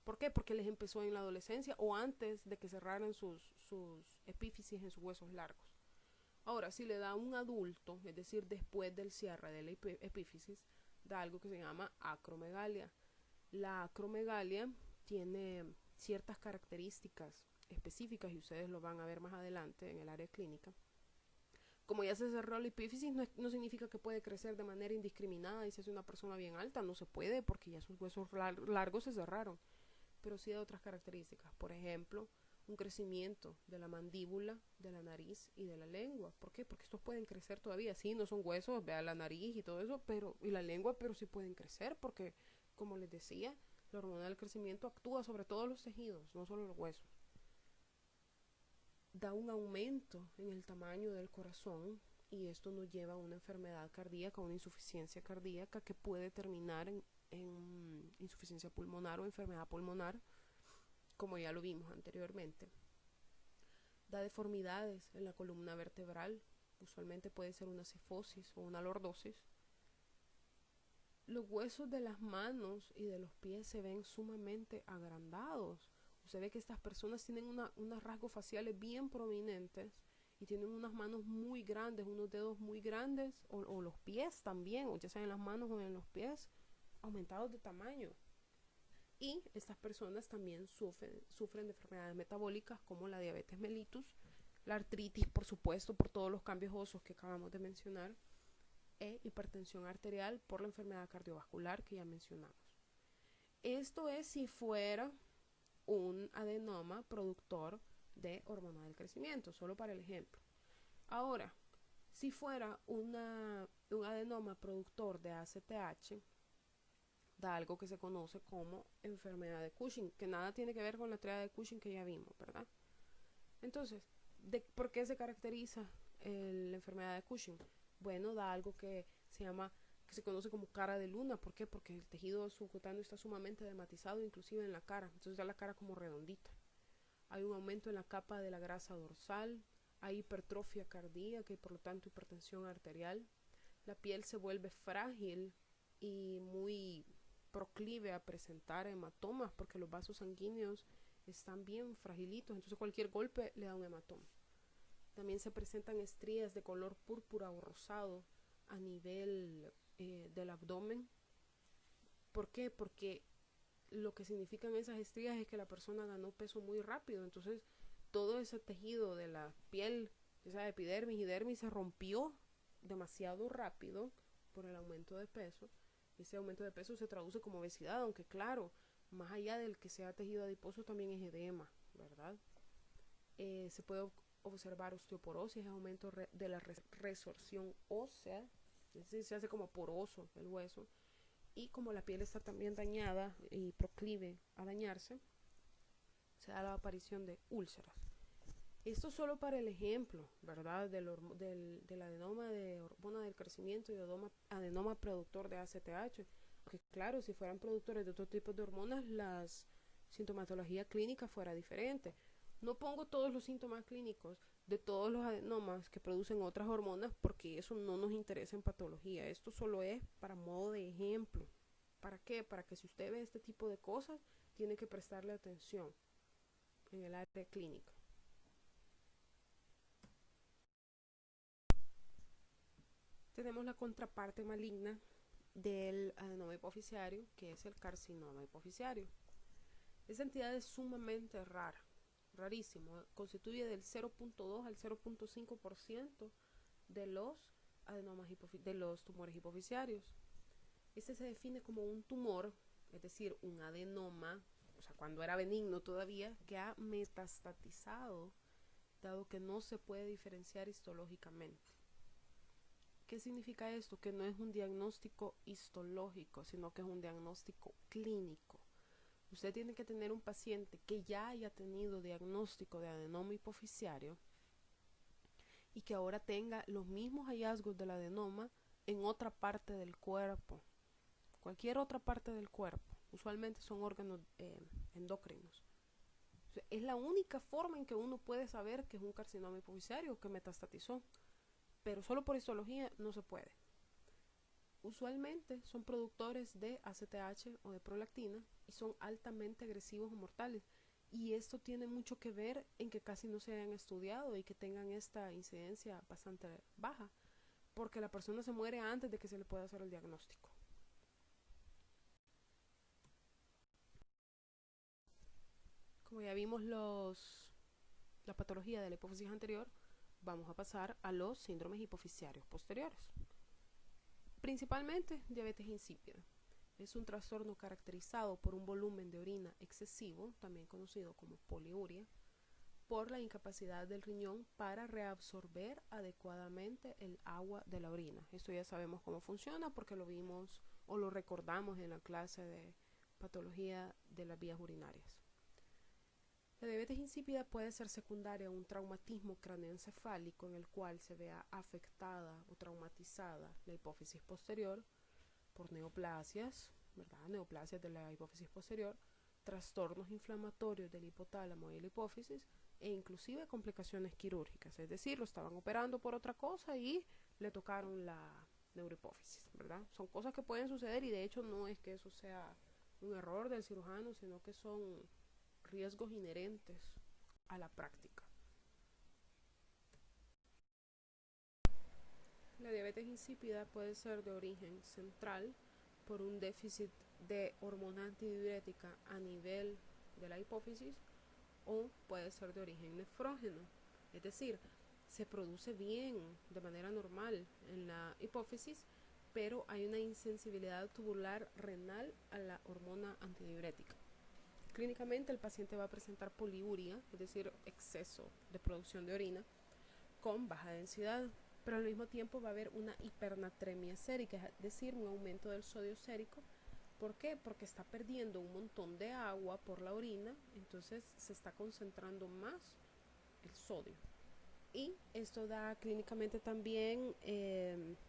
¿Por qué? Porque les empezó en la adolescencia o antes de que cerraran sus epífisis en sus huesos largos. Ahora, si le da a un adulto, es decir, después del cierre de la epífisis, da algo que se llama acromegalia. La acromegalia tiene ciertas características específicas y ustedes lo van a ver más adelante en el área clínica. Como ya se cerró la epífisis, no significa que puede crecer de manera indiscriminada y si es una persona bien alta, no se puede porque ya sus huesos largos se cerraron. Pero sí de otras características, por ejemplo, un crecimiento de la mandíbula, de la nariz y de la lengua. ¿Por qué? Porque estos pueden crecer todavía. Sí, no son huesos, vean la nariz y todo eso, y la lengua, pero sí pueden crecer porque, como les decía, la hormona del crecimiento actúa sobre todos los tejidos, no solo los huesos. Da un aumento en el tamaño del corazón y esto nos lleva a una enfermedad cardíaca, una insuficiencia cardíaca que puede terminar en insuficiencia pulmonar o enfermedad pulmonar, como ya lo vimos anteriormente. Da deformidades en la columna vertebral, usualmente puede ser una cifosis o una lordosis. Los huesos de las manos y de los pies se ven sumamente agrandados. Usted ve que estas personas tienen unos rasgos faciales bien prominentes y tienen unas manos muy grandes, unos dedos muy grandes, o los pies también, o ya sea en las manos o en los pies, aumentados de tamaño. Y estas personas también sufren de enfermedades metabólicas como la diabetes mellitus, la artritis, por supuesto, por todos los cambios óseos que acabamos de mencionar, e hipertensión arterial por la enfermedad cardiovascular que ya mencionamos. Esto es si fuera un adenoma productor de hormona del crecimiento, solo para el ejemplo. Ahora, si fuera un adenoma productor de ACTH, da algo que se conoce como enfermedad de Cushing, que nada tiene que ver con la triada de Cushing que ya vimos, ¿verdad? Entonces, ¿por qué se caracteriza la enfermedad de Cushing? Bueno, da algo que se conoce como cara de luna. ¿Por qué? Porque el tejido subcutáneo está sumamente dermatizado, inclusive en la cara. Entonces da la cara como redondita. Hay un aumento en la capa de la grasa dorsal, hay hipertrofia cardíaca y por lo tanto hipertensión arterial. La piel se vuelve frágil y muy proclive a presentar hematomas porque los vasos sanguíneos están bien fragilitos, entonces cualquier golpe le da un hematoma. También se presentan estrías de color púrpura o rosado a nivel del abdomen. ¿Por qué? Porque lo que significan esas estrías es que la persona ganó peso muy rápido, entonces todo ese tejido de la piel, esa epidermis y dermis, se rompió demasiado rápido por el aumento de peso. Ese aumento de peso se traduce como obesidad, aunque claro, más allá del que sea tejido adiposo también es edema, ¿verdad? Se puede observar osteoporosis, aumento de la resorción ósea, es decir, se hace como poroso el hueso, y como la piel está también dañada y proclive a dañarse, se da la aparición de úlceras. Esto solo para el ejemplo, ¿verdad? Del adenoma de hormona del crecimiento y adenoma productor de ACTH. Que claro, si fueran productores de otro tipo de hormonas, la sintomatología clínica fuera diferente. No pongo todos los síntomas clínicos de todos los adenomas que producen otras hormonas porque eso no nos interesa en patología. Esto solo es para modo de ejemplo. ¿Para qué? Para que si usted ve este tipo de cosas, tiene que prestarle atención en el área clínica. Tenemos la contraparte maligna del adenoma hipoficiario, que es el carcinoma hipoficiario. Esta entidad es sumamente rara, rarísimo, constituye del 0.2 al 0.5% de los de los tumores hipoficiarios. Este se define como un tumor, es decir, un adenoma, o sea, cuando era benigno todavía, que ha metastatizado, dado que no se puede diferenciar histológicamente. ¿Qué significa esto? Que no es un diagnóstico histológico, sino que es un diagnóstico clínico. Usted tiene que tener un paciente que ya haya tenido diagnóstico de adenoma hipoficiario y que ahora tenga los mismos hallazgos del adenoma en otra parte del cuerpo, cualquier otra parte del cuerpo. Usualmente son órganos endocrinos. O sea, es la única forma en que uno puede saber que es un carcinoma hipoficiario que metastatizó, pero solo por histología no se puede. Usualmente son productores de ACTH o de prolactina y son altamente agresivos o mortales. Y esto tiene mucho que ver en que casi no se hayan estudiado y que tengan esta incidencia bastante baja, porque la persona se muere antes de que se le pueda hacer el diagnóstico. Como ya vimos la patología de la hipófisis anterior, vamos a pasar a los síndromes hipoficiarios posteriores. Principalmente diabetes insípida. Es un trastorno caracterizado por un volumen de orina excesivo, también conocido como poliuria, por la incapacidad del riñón para reabsorber adecuadamente el agua de la orina. Esto ya sabemos cómo funciona porque lo vimos o lo recordamos en la clase de patología de las vías urinarias. La diabetes insípida puede ser secundaria a un traumatismo craneoencefálico en el cual se vea afectada o traumatizada la hipófisis posterior por neoplasias, ¿verdad? Neoplasias de la hipófisis posterior, trastornos inflamatorios del hipotálamo y la hipófisis e inclusive complicaciones quirúrgicas, es decir, lo estaban operando por otra cosa y le tocaron la neurohipófisis, ¿verdad? Son cosas que pueden suceder y de hecho no es que eso sea un error del cirujano, sino que son riesgos inherentes a la práctica. La diabetes insípida puede ser de origen central por un déficit de hormona antidiurética a nivel de la hipófisis o puede ser de origen nefrógeno, es decir, se produce bien de manera normal en la hipófisis, pero hay una insensibilidad tubular renal a la hormona antidiurética. Clínicamente el paciente va a presentar poliuria, es decir, exceso de producción de orina con baja densidad, pero al mismo tiempo va a haber una hipernatremia sérica, es decir, un aumento del sodio sérico. ¿Por qué? Porque está perdiendo un montón de agua por la orina, entonces se está concentrando más el sodio. Y esto da clínicamente también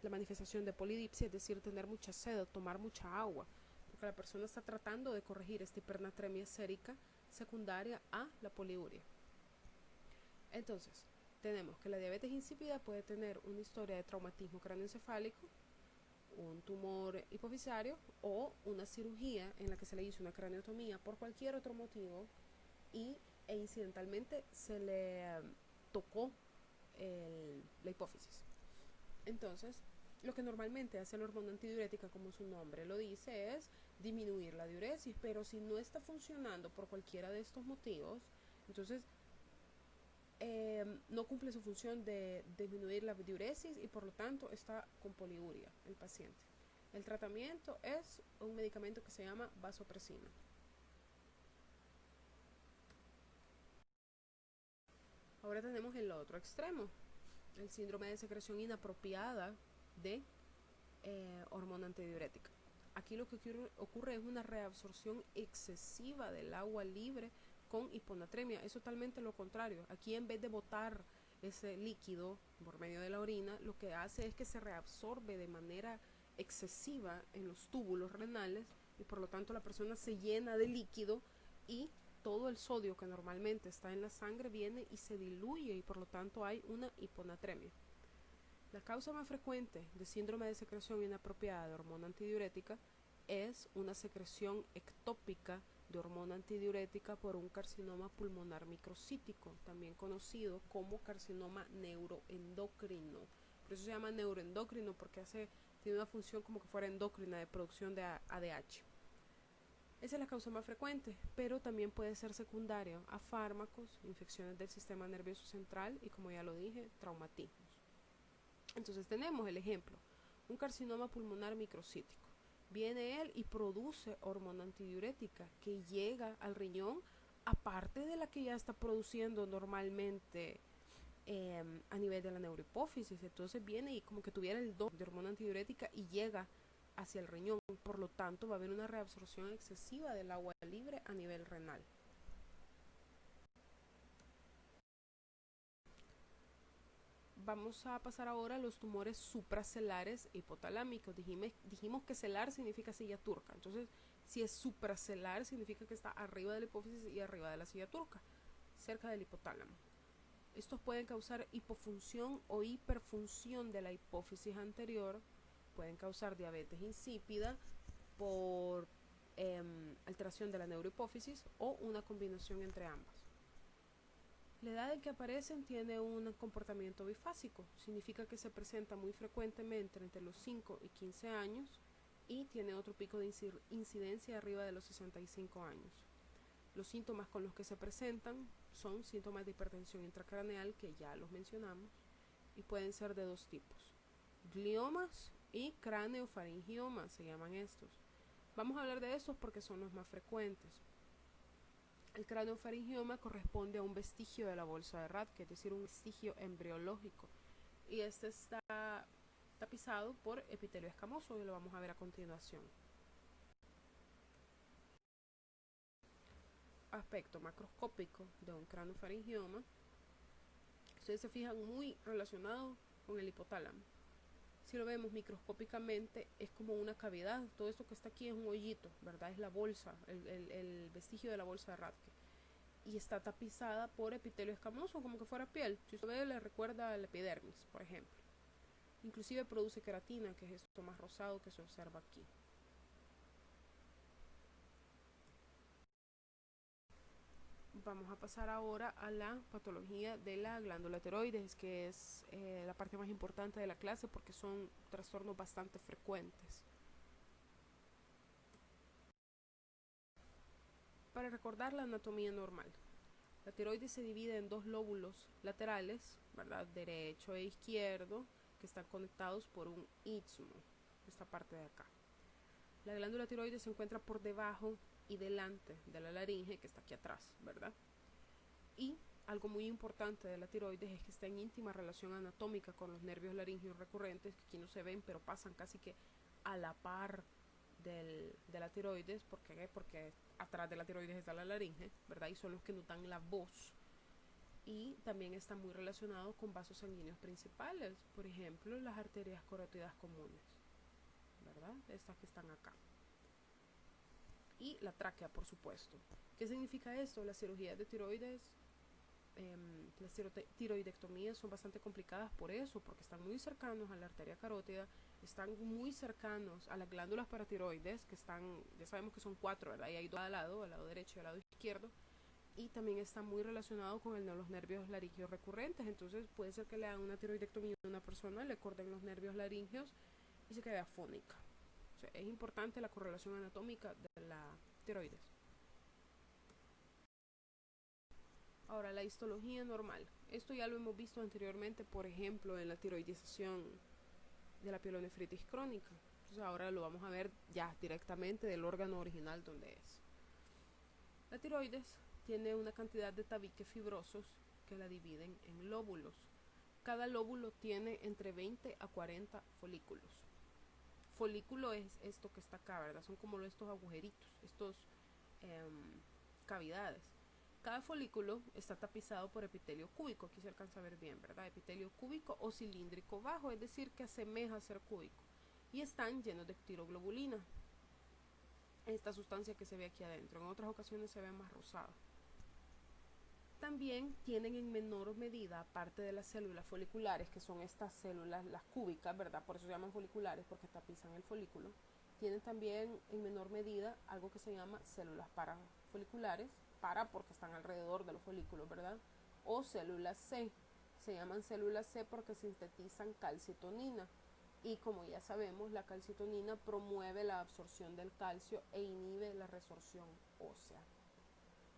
la manifestación de polidipsia, es decir, tener mucha sed, tomar mucha agua, porque la persona está tratando de corregir esta hipernatremia sérica secundaria a la poliuria. Entonces, tenemos que la diabetes insípida puede tener una historia de traumatismo craneoencefálico, un tumor hipoficiario o una cirugía en la que se le hizo una craneotomía por cualquier otro motivo e incidentalmente se le tocó la hipófisis. Entonces, lo que normalmente hace la hormona antidiurética, como su nombre lo dice, es disminuir la diuresis, pero si no está funcionando por cualquiera de estos motivos, entonces no cumple su función de disminuir la diuresis y por lo tanto está con poliuria el paciente. El tratamiento es un medicamento que se llama vasopresina. Ahora tenemos el otro extremo, el síndrome de secreción inapropiada de hormona antidiurética. Aquí lo que ocurre es una reabsorción excesiva del agua libre con hiponatremia. Es totalmente lo contrario. Aquí, en vez de botar ese líquido por medio de la orina, lo que hace es que se reabsorbe de manera excesiva en los túbulos renales y por lo tanto la persona se llena de líquido y todo el sodio que normalmente está en la sangre viene y se diluye y por lo tanto hay una hiponatremia. La causa más frecuente de síndrome de secreción inapropiada de hormona antidiurética es una secreción ectópica de hormona antidiurética por un carcinoma pulmonar microcítico, también conocido como carcinoma neuroendocrino. Por eso se llama neuroendocrino, porque tiene una función como que fuera endocrina de producción de ADH. Esa es la causa más frecuente, pero también puede ser secundaria a fármacos, infecciones del sistema nervioso central y, como ya lo dije, traumatismos. Entonces tenemos el ejemplo, un carcinoma pulmonar microcítico. Viene él y produce hormona antidiurética que llega al riñón, aparte de la que ya está produciendo normalmente a nivel de la neurohipófisis. Entonces viene y como que tuviera el don de hormona antidiurética y llega hacia el riñón. Por lo tanto, va a haber una reabsorción excesiva del agua libre a nivel renal. Vamos a pasar ahora a los tumores supracelares hipotalámicos. Dijimos que celar significa silla turca. Entonces, si es supracelar, significa que está arriba de la hipófisis y arriba de la silla turca, cerca del hipotálamo. Estos pueden causar hipofunción o hiperfunción de la hipófisis anterior. Pueden causar diabetes insípida por alteración de la neurohipófisis o una combinación entre ambas. La edad en que aparecen tiene un comportamiento bifásico, significa que se presenta muy frecuentemente entre los 5 y 15 años y tiene otro pico de incidencia arriba de los 65 años. Los síntomas con los que se presentan son síntomas de hipertensión intracraneal, que ya los mencionamos, y pueden ser de dos tipos: gliomas y craneofaringiomas se llaman estos. Vamos a hablar de estos porque son los más frecuentes. El craneofaringioma corresponde a un vestigio de la bolsa de Rathke, es decir, un vestigio embriológico, y este está tapizado por epitelio escamoso, y lo vamos a ver a continuación. Aspecto macroscópico de un craneofaringioma. Ustedes se fijan, muy relacionado con el hipotálamo. Si lo vemos microscópicamente, es como una cavidad. Todo esto que está aquí es un hoyito, ¿verdad? Es la bolsa, el vestigio de la bolsa de Rathke. Y está tapizada por epitelio escamoso, como que fuera piel. Si usted ve, le recuerda al epidermis, por ejemplo. Inclusive produce queratina, que es esto más rosado que se observa aquí. Vamos a pasar ahora a la patología de la glándula tiroides, que es la parte más importante de la clase porque son trastornos bastante frecuentes. Para recordar la anatomía normal, la tiroides se divide en dos lóbulos laterales, ¿verdad? Derecho e izquierdo, que están conectados por un istmo, esta parte de acá. La glándula tiroides se encuentra por debajo y delante de la laringe, que está aquí atrás, ¿verdad? Y algo muy importante de la tiroides es que está en íntima relación anatómica con los nervios laringeos recurrentes, que aquí no se ven, pero pasan casi que a la par de la tiroides. ¿Por qué? Porque atrás de la tiroides está la laringe, ¿verdad? Y son los que notan la voz. Y también está muy relacionado con vasos sanguíneos principales, por ejemplo, las arterias carótidas comunes, ¿verdad? Estas que están acá. Y la tráquea, por supuesto. ¿Qué significa esto? Las cirugías de tiroides, las tiroidectomías son bastante complicadas por eso, porque están muy cercanos a la arteria carótida, están muy cercanos a las glándulas paratiroides, que están, ya sabemos que son 4, ¿verdad? Y hay 2 al lado derecho y al lado izquierdo, y también está muy relacionado con los nervios laringeos recurrentes. Entonces puede ser que le hagan una tiroidectomía a una persona, le corten los nervios laringeos y se quede afónica. O sea, es importante la correlación anatómica de la tiroides. Ahora, la histología normal. Esto ya lo hemos visto anteriormente, por ejemplo, en la tiroidización de la pielonefritis crónica. Entonces ahora lo vamos a ver ya directamente del órgano original donde es. La tiroides tiene una cantidad de tabiques fibrosos que la dividen en lóbulos. Cada lóbulo tiene entre 20 a 40 folículos. Folículo es esto que está acá, ¿verdad? Son como estos agujeritos, estos cavidades. Cada folículo está tapizado por epitelio cúbico, aquí se alcanza a ver bien, ¿verdad? Epitelio cúbico o cilíndrico bajo, es decir, que asemeja a ser cúbico. Y están llenos de tiroglobulina, esta sustancia que se ve aquí adentro. En otras ocasiones se ve más rosada. También tienen en menor medida, aparte de las células foliculares, que son estas células, las cúbicas, ¿verdad? Por eso se llaman foliculares, porque tapizan el folículo. Tienen también en menor medida algo que se llama células parafoliculares, porque están alrededor de los folículos, ¿verdad? O células C. Se llaman células C porque sintetizan calcitonina. Y como ya sabemos, la calcitonina promueve la absorción del calcio e inhibe la resorción ósea.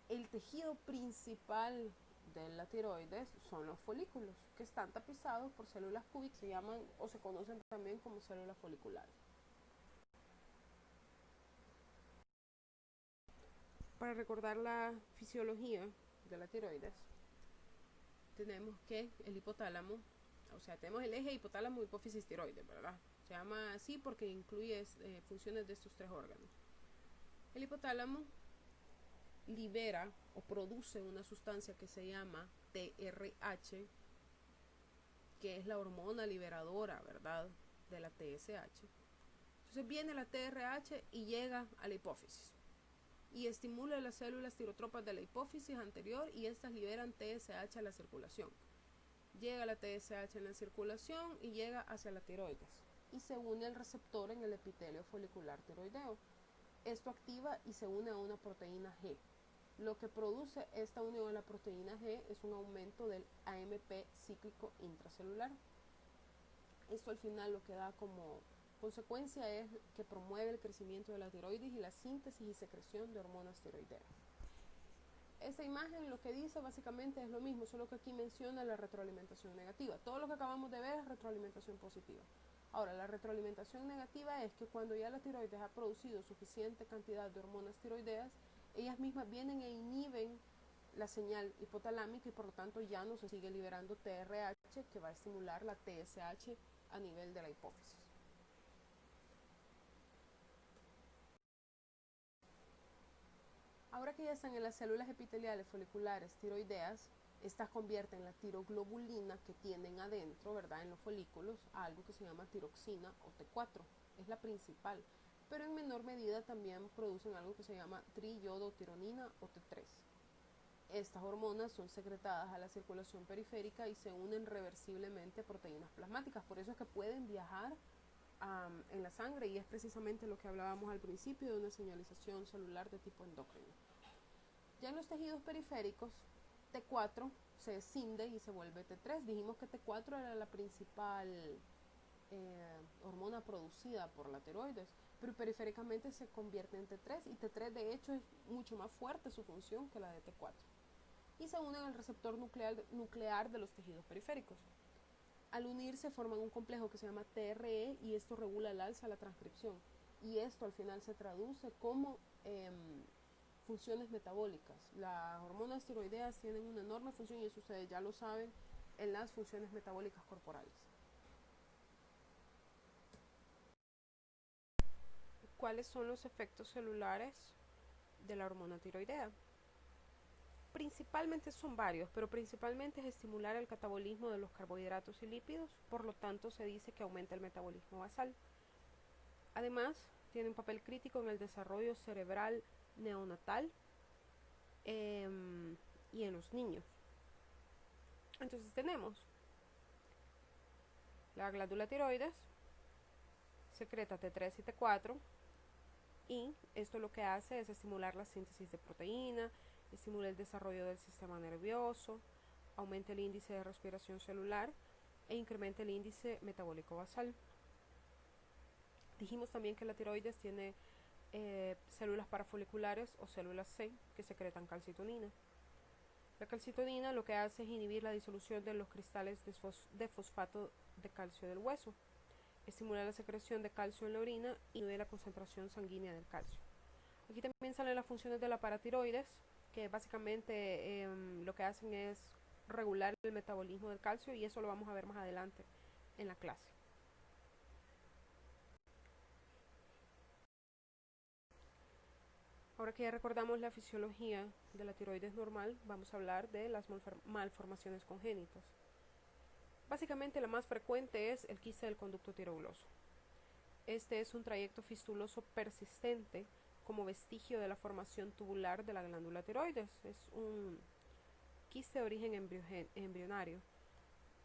El tejido principal de la tiroides son los folículos, que están tapizados por células cúbicas, se llaman o se conocen también como células foliculares. Para recordar la fisiología de la tiroides, tenemos que el hipotálamo, o sea, tenemos el eje hipotálamo, hipófisis, tiroides, ¿verdad? Se llama así porque incluye funciones de estos tres órganos. El hipotálamo libera o produce una sustancia que se llama TRH, que es la hormona liberadora, ¿verdad?, de la TSH. Entonces viene la TRH y llega a la hipófisis y estimula las células tirotropas de la hipófisis anterior y estas liberan TSH a la circulación. Llega la TSH en la circulación y llega hacia la tiroides y se une al receptor en el epitelio folicular tiroideo. Esto activa y se une a una proteína G. Lo que produce esta unión a la proteína G es un aumento del AMP cíclico intracelular. Esto al final lo que da como consecuencia es que promueve el crecimiento de la tiroides y la síntesis y secreción de hormonas tiroideas. Esta imagen lo que dice básicamente es lo mismo, solo que aquí menciona la retroalimentación negativa. Todo lo que acabamos de ver es retroalimentación positiva. Ahora, la retroalimentación negativa es que cuando ya la tiroides ha producido suficiente cantidad de hormonas tiroideas, ellas mismas vienen e inhiben la señal hipotalámica y por lo tanto ya no se sigue liberando TRH, que va a estimular la TSH a nivel de la hipófisis. Ahora que ya están en las células epiteliales foliculares tiroideas, estas convierten la tiroglobulina que tienen adentro, ¿verdad?, en los folículos, a algo que se llama tiroxina o T4. Es la principal, pero en menor medida también producen algo que se llama triiodotironina o T3. Estas hormonas son secretadas a la circulación periférica y se unen reversiblemente a proteínas plasmáticas, por eso es que pueden viajar en la sangre y es precisamente lo que hablábamos al principio de una señalización celular de tipo endocrino. Ya en los tejidos periféricos, T4 se escinde y se vuelve T3. Dijimos que T4 era la principal hormona producida por la tiroides, pero periféricamente se convierte en T3 y T3 de hecho es mucho más fuerte su función que la de T4 y se unen al receptor nuclear de los tejidos periféricos. Al unirse forman un complejo que se llama TRE y esto regula el alza de la transcripción y esto al final se traduce como funciones metabólicas. Las hormonas tiroideas tienen una enorme función y eso ustedes ya lo saben en las funciones metabólicas corporales. ¿Cuáles son los efectos celulares de la hormona tiroidea? Principalmente son varios, pero principalmente es estimular el catabolismo de los carbohidratos y lípidos, por lo tanto se dice que aumenta el metabolismo basal. Además, tiene un papel crítico en el desarrollo cerebral neonatal y en los niños. Entonces tenemos la glándula tiroides, secreta T3 y T4 y esto lo que hace es estimular la síntesis de proteína, estimula el desarrollo del sistema nervioso, aumenta el índice de respiración celular e incrementa el índice metabólico basal. Dijimos también que la tiroides tiene células parafoliculares o células C que secretan calcitonina. La calcitonina lo que hace es inhibir la disolución de los cristales de fosfato de calcio del hueso, estimula la secreción de calcio en la orina y inhibe la concentración sanguínea del calcio. Aquí también salen las funciones de la paratiroides, que básicamente lo que hacen es regular el metabolismo del calcio, y eso lo vamos a ver más adelante en la clase. Ahora que ya recordamos la fisiología de la tiroides normal, vamos a hablar de las malformaciones congénitas. Básicamente la más frecuente es el quiste del conducto tiroidoso. Este es un trayecto fistuloso persistente como vestigio de la formación tubular de la glándula tiroides. Es un quiste de origen embrionario.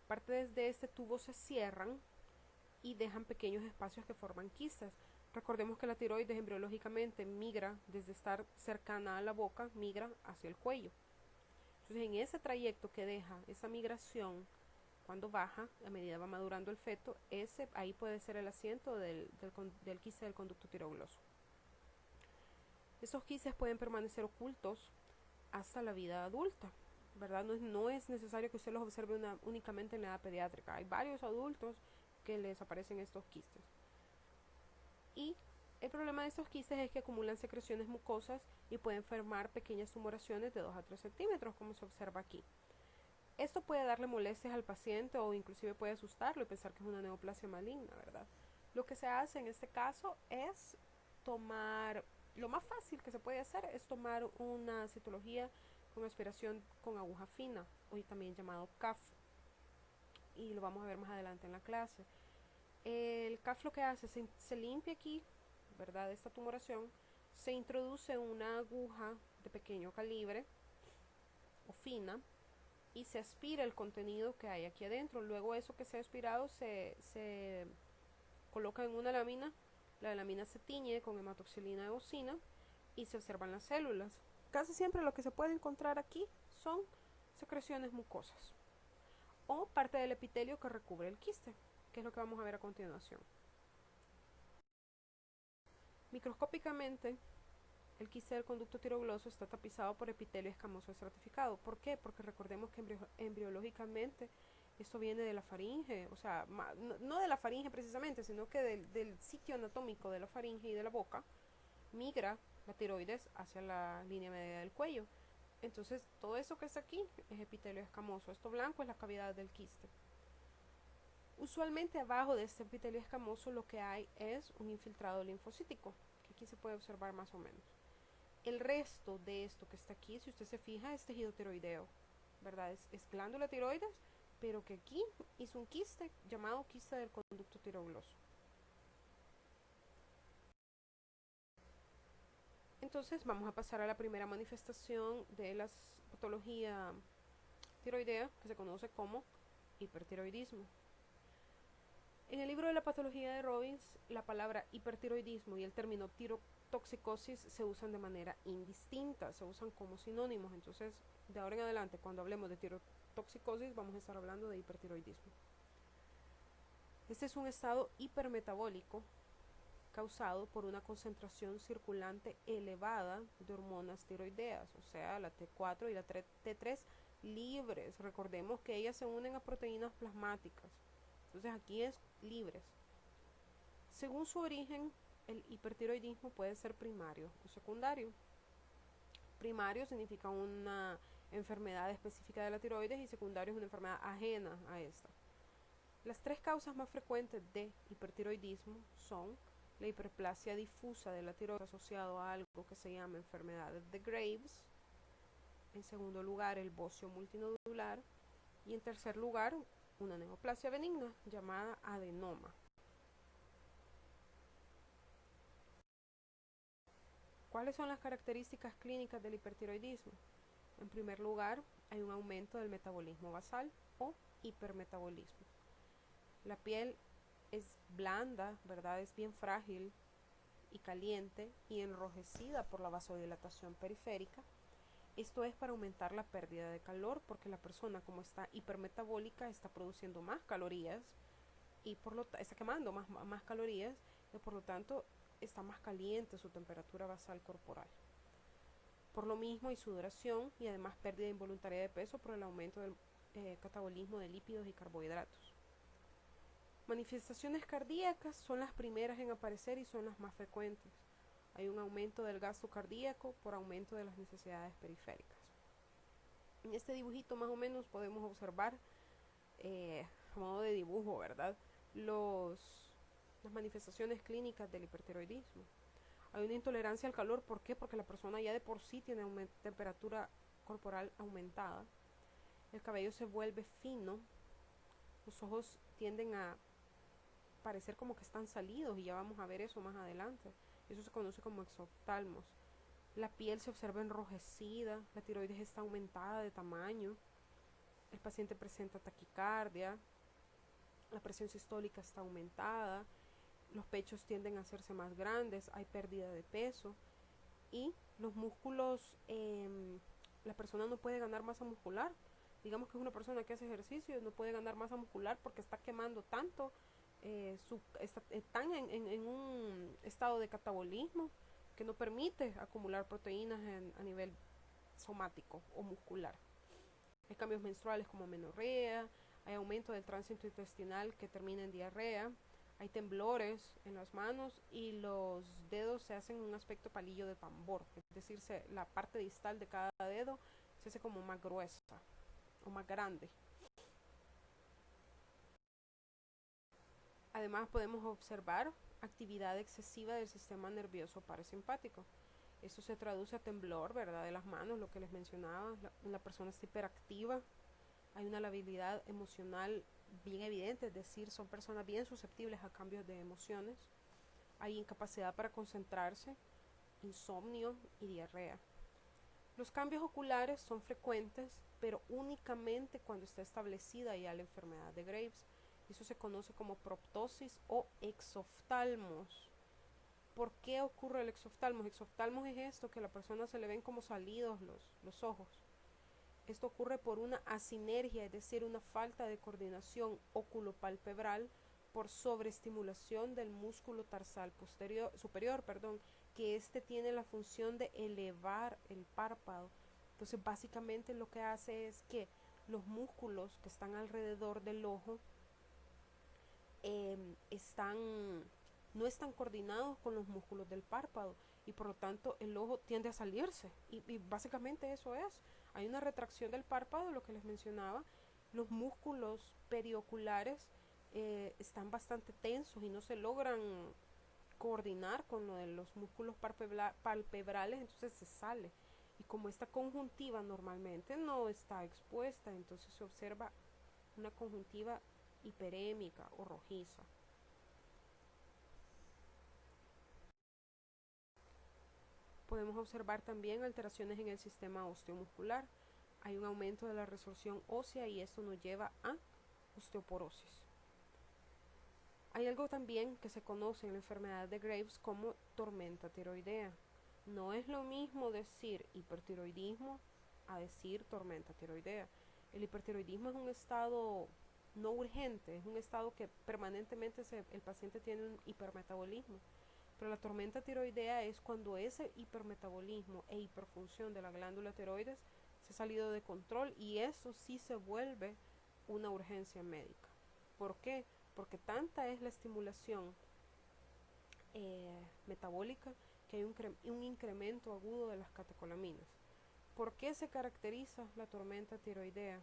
Partes de este tubo se cierran y dejan pequeños espacios que forman quistes. Recordemos que la tiroides embriológicamente migra desde estar cercana a la boca, migra hacia el cuello. Entonces, en ese trayecto que deja esa migración, cuando baja, a medida va madurando el feto, ahí puede ser el asiento del quiste del conducto tiroidoso. Estos quistes pueden permanecer ocultos hasta la vida adulta, ¿verdad? No es necesario que usted los observe únicamente en la edad pediátrica. Hay varios adultos que les aparecen estos quistes. Y el problema de estos quistes es que acumulan secreciones mucosas y pueden formar pequeñas tumoraciones de 2 a 3 centímetros, como se observa aquí. Esto puede darle molestias al paciente o inclusive puede asustarlo y pensar que es una neoplasia maligna, ¿verdad? Lo que se hace en este caso es lo más fácil que se puede hacer es tomar una citología con aspiración con aguja fina, hoy también llamado CAF, y lo vamos a ver más adelante en la clase. El CAF lo que hace es se limpia aquí, ¿verdad? Esta tumoración, se introduce una aguja de pequeño calibre o fina y se aspira el contenido que hay aquí adentro. Luego eso que se ha aspirado se coloca en una lámina, la lámina se tiñe con hematoxilina eosina y se observan las células. Casi siempre lo que se puede encontrar aquí son secreciones mucosas o parte del epitelio que recubre el quiste, que es lo que vamos a ver a continuación. Microscópicamente, el quiste del conducto tiroidoso está tapizado por epitelio escamoso estratificado. ¿Por qué? Porque recordemos que embriológicamente esto viene de la faringe, o sea, no de la faringe precisamente, sino que del sitio anatómico de la faringe y de la boca, migra la tiroides hacia la línea media del cuello. Entonces, todo eso que está aquí es epitelio escamoso. Esto blanco es la cavidad del quiste. Usualmente abajo de este epitelio escamoso lo que hay es un infiltrado linfocítico, que aquí se puede observar más o menos. El resto de esto que está aquí, si usted se fija, es tejido tiroideo, ¿verdad? Es glándula tiroides, pero que aquí hizo un quiste llamado quiste del conducto tiroidoso. Entonces vamos a pasar a la primera manifestación de la patología tiroidea, que se conoce como hipertiroidismo. En el libro de la patología de Robbins, la palabra hipertiroidismo y el término tirotoxicosis se usan de manera indistinta, se usan como sinónimos. Entonces, de ahora en adelante, cuando hablemos de tirotoxicosis, vamos a estar hablando de hipertiroidismo. Este es un estado hipermetabólico causado por una concentración circulante elevada de hormonas tiroideas, o sea, la T4 y la T3 libres. Recordemos que ellas se unen a proteínas plasmáticas. Entonces aquí es libres. Según su origen, el hipertiroidismo puede ser primario o secundario. Primario significa una enfermedad específica de la tiroides y secundario es una enfermedad ajena a esta. Las 3 causas más frecuentes de hipertiroidismo son la hiperplasia difusa de la tiroides asociado a algo que se llama enfermedad de Graves, en segundo lugar el bocio multinodular y en tercer lugar una neoplasia benigna llamada adenoma. ¿Cuáles son las características clínicas del hipertiroidismo? En primer lugar, hay un aumento del metabolismo basal o hipermetabolismo. La piel es blanda, ¿verdad? Es bien frágil y caliente y enrojecida por la vasodilatación periférica. Esto es para aumentar la pérdida de calor porque la persona, como está hipermetabólica, está produciendo más calorías y está quemando más calorías y por lo tanto está más caliente su temperatura basal corporal. Por lo mismo hay sudoración y además pérdida involuntaria de peso por el aumento del catabolismo de lípidos y carbohidratos. Manifestaciones cardíacas son las primeras en aparecer y son las más frecuentes. Hay un aumento del gasto cardíaco por aumento de las necesidades periféricas. En este dibujito más o menos podemos observar, a modo de dibujo, ¿verdad? Las manifestaciones clínicas del hipertiroidismo. Hay una intolerancia al calor, ¿por qué? Porque la persona ya de por sí tiene temperatura corporal aumentada, el cabello se vuelve fino, los ojos tienden a parecer como que están salidos y ya vamos a ver eso más adelante. Eso se conoce como exoftalmos. La piel se observa enrojecida, la tiroides está aumentada de tamaño, el paciente presenta taquicardia, la presión sistólica está aumentada, los pechos tienden a hacerse más grandes, hay pérdida de peso y los músculos, la persona no puede ganar masa muscular. Digamos que es una persona que hace ejercicio y no puede ganar masa muscular porque está quemando tanto, están en un estado de catabolismo que no permite acumular proteínas a nivel somático o muscular. Hay cambios menstruales como amenorrea, hay aumento del tránsito intestinal que termina en diarrea, hay temblores en las manos y los dedos se hacen un aspecto palillo de tambor, es decir, la parte distal de cada dedo se hace como más gruesa o más grande. Además podemos observar actividad excesiva del sistema nervioso parasimpático. Esto se traduce a temblor, ¿verdad? De las manos, lo que les mencionaba, la persona está hiperactiva, hay una labilidad emocional bien evidente, es decir, son personas bien susceptibles a cambios de emociones, hay incapacidad para concentrarse, insomnio y diarrea. Los cambios oculares son frecuentes, pero únicamente cuando está establecida ya la enfermedad de Graves. Eso se conoce como proptosis o exoftalmos. ¿Por qué ocurre el exoftalmos? Exoftalmos es esto, que a la persona se le ven como salidos los ojos. Esto ocurre por una asinergia, es decir, una falta de coordinación óculo-palpebral por sobreestimulación del músculo tarsal superior, que este tiene la función de elevar el párpado. Entonces, básicamente lo que hace es que los músculos que están alrededor del ojo no están coordinados con los músculos del párpado y por lo tanto el ojo tiende a salirse y básicamente eso es. Hay una retracción del párpado, lo que les mencionaba, los músculos perioculares están bastante tensos y no se logran coordinar con lo de los músculos palpebrales, entonces se sale. Y como esta conjuntiva normalmente no está expuesta, entonces se observa una conjuntiva hiperémica o rojiza. Podemos observar también alteraciones en el sistema osteomuscular. Hay un aumento de la resorción ósea y esto nos lleva a osteoporosis. Hay algo también que se conoce en la enfermedad de Graves como tormenta tiroidea. No es lo mismo decir hipertiroidismo a decir tormenta tiroidea. El hipertiroidismo es un estado no urgente, es un estado que permanentemente el paciente tiene un hipermetabolismo. Pero la tormenta tiroidea es cuando ese hipermetabolismo e hiperfunción de la glándula tiroides se ha salido de control y eso sí se vuelve una urgencia médica. ¿Por qué? Porque tanta es la estimulación metabólica que hay un incremento agudo de las catecolaminas. ¿Por qué se caracteriza la tormenta tiroidea?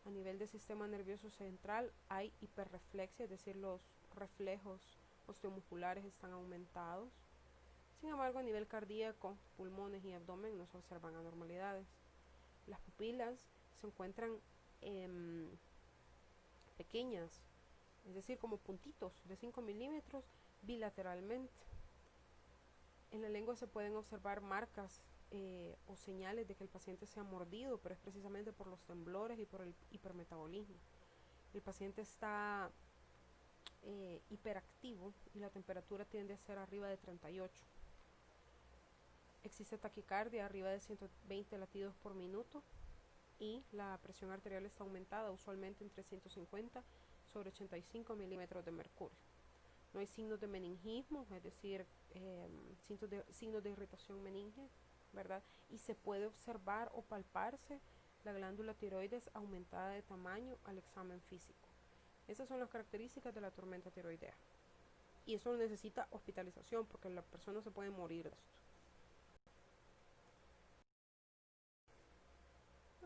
A nivel del sistema nervioso central hay hiperreflexia, es decir, los reflejos osteomusculares están aumentados. Sin embargo, a nivel cardíaco, pulmones y abdomen no se observan anormalidades. Las pupilas se encuentran pequeñas, es decir, como puntitos de 5 milímetros bilateralmente. En la lengua se pueden observar marcas o señales de que el paciente se ha mordido, pero es precisamente por los temblores y por el hipermetabolismo. El paciente está hiperactivo y la temperatura tiende a ser arriba de 38. Existe taquicardia arriba de 120 latidos por minuto y la presión arterial está aumentada, usualmente en 350 sobre 85 milímetros de mercurio. No hay signos de meningismo, es decir, signos de irritación meninge, ¿verdad? Y se puede observar o palparse la glándula tiroides aumentada de tamaño al examen físico. Esas son las características de la tormenta tiroidea. Y eso necesita hospitalización porque la persona se puede morir de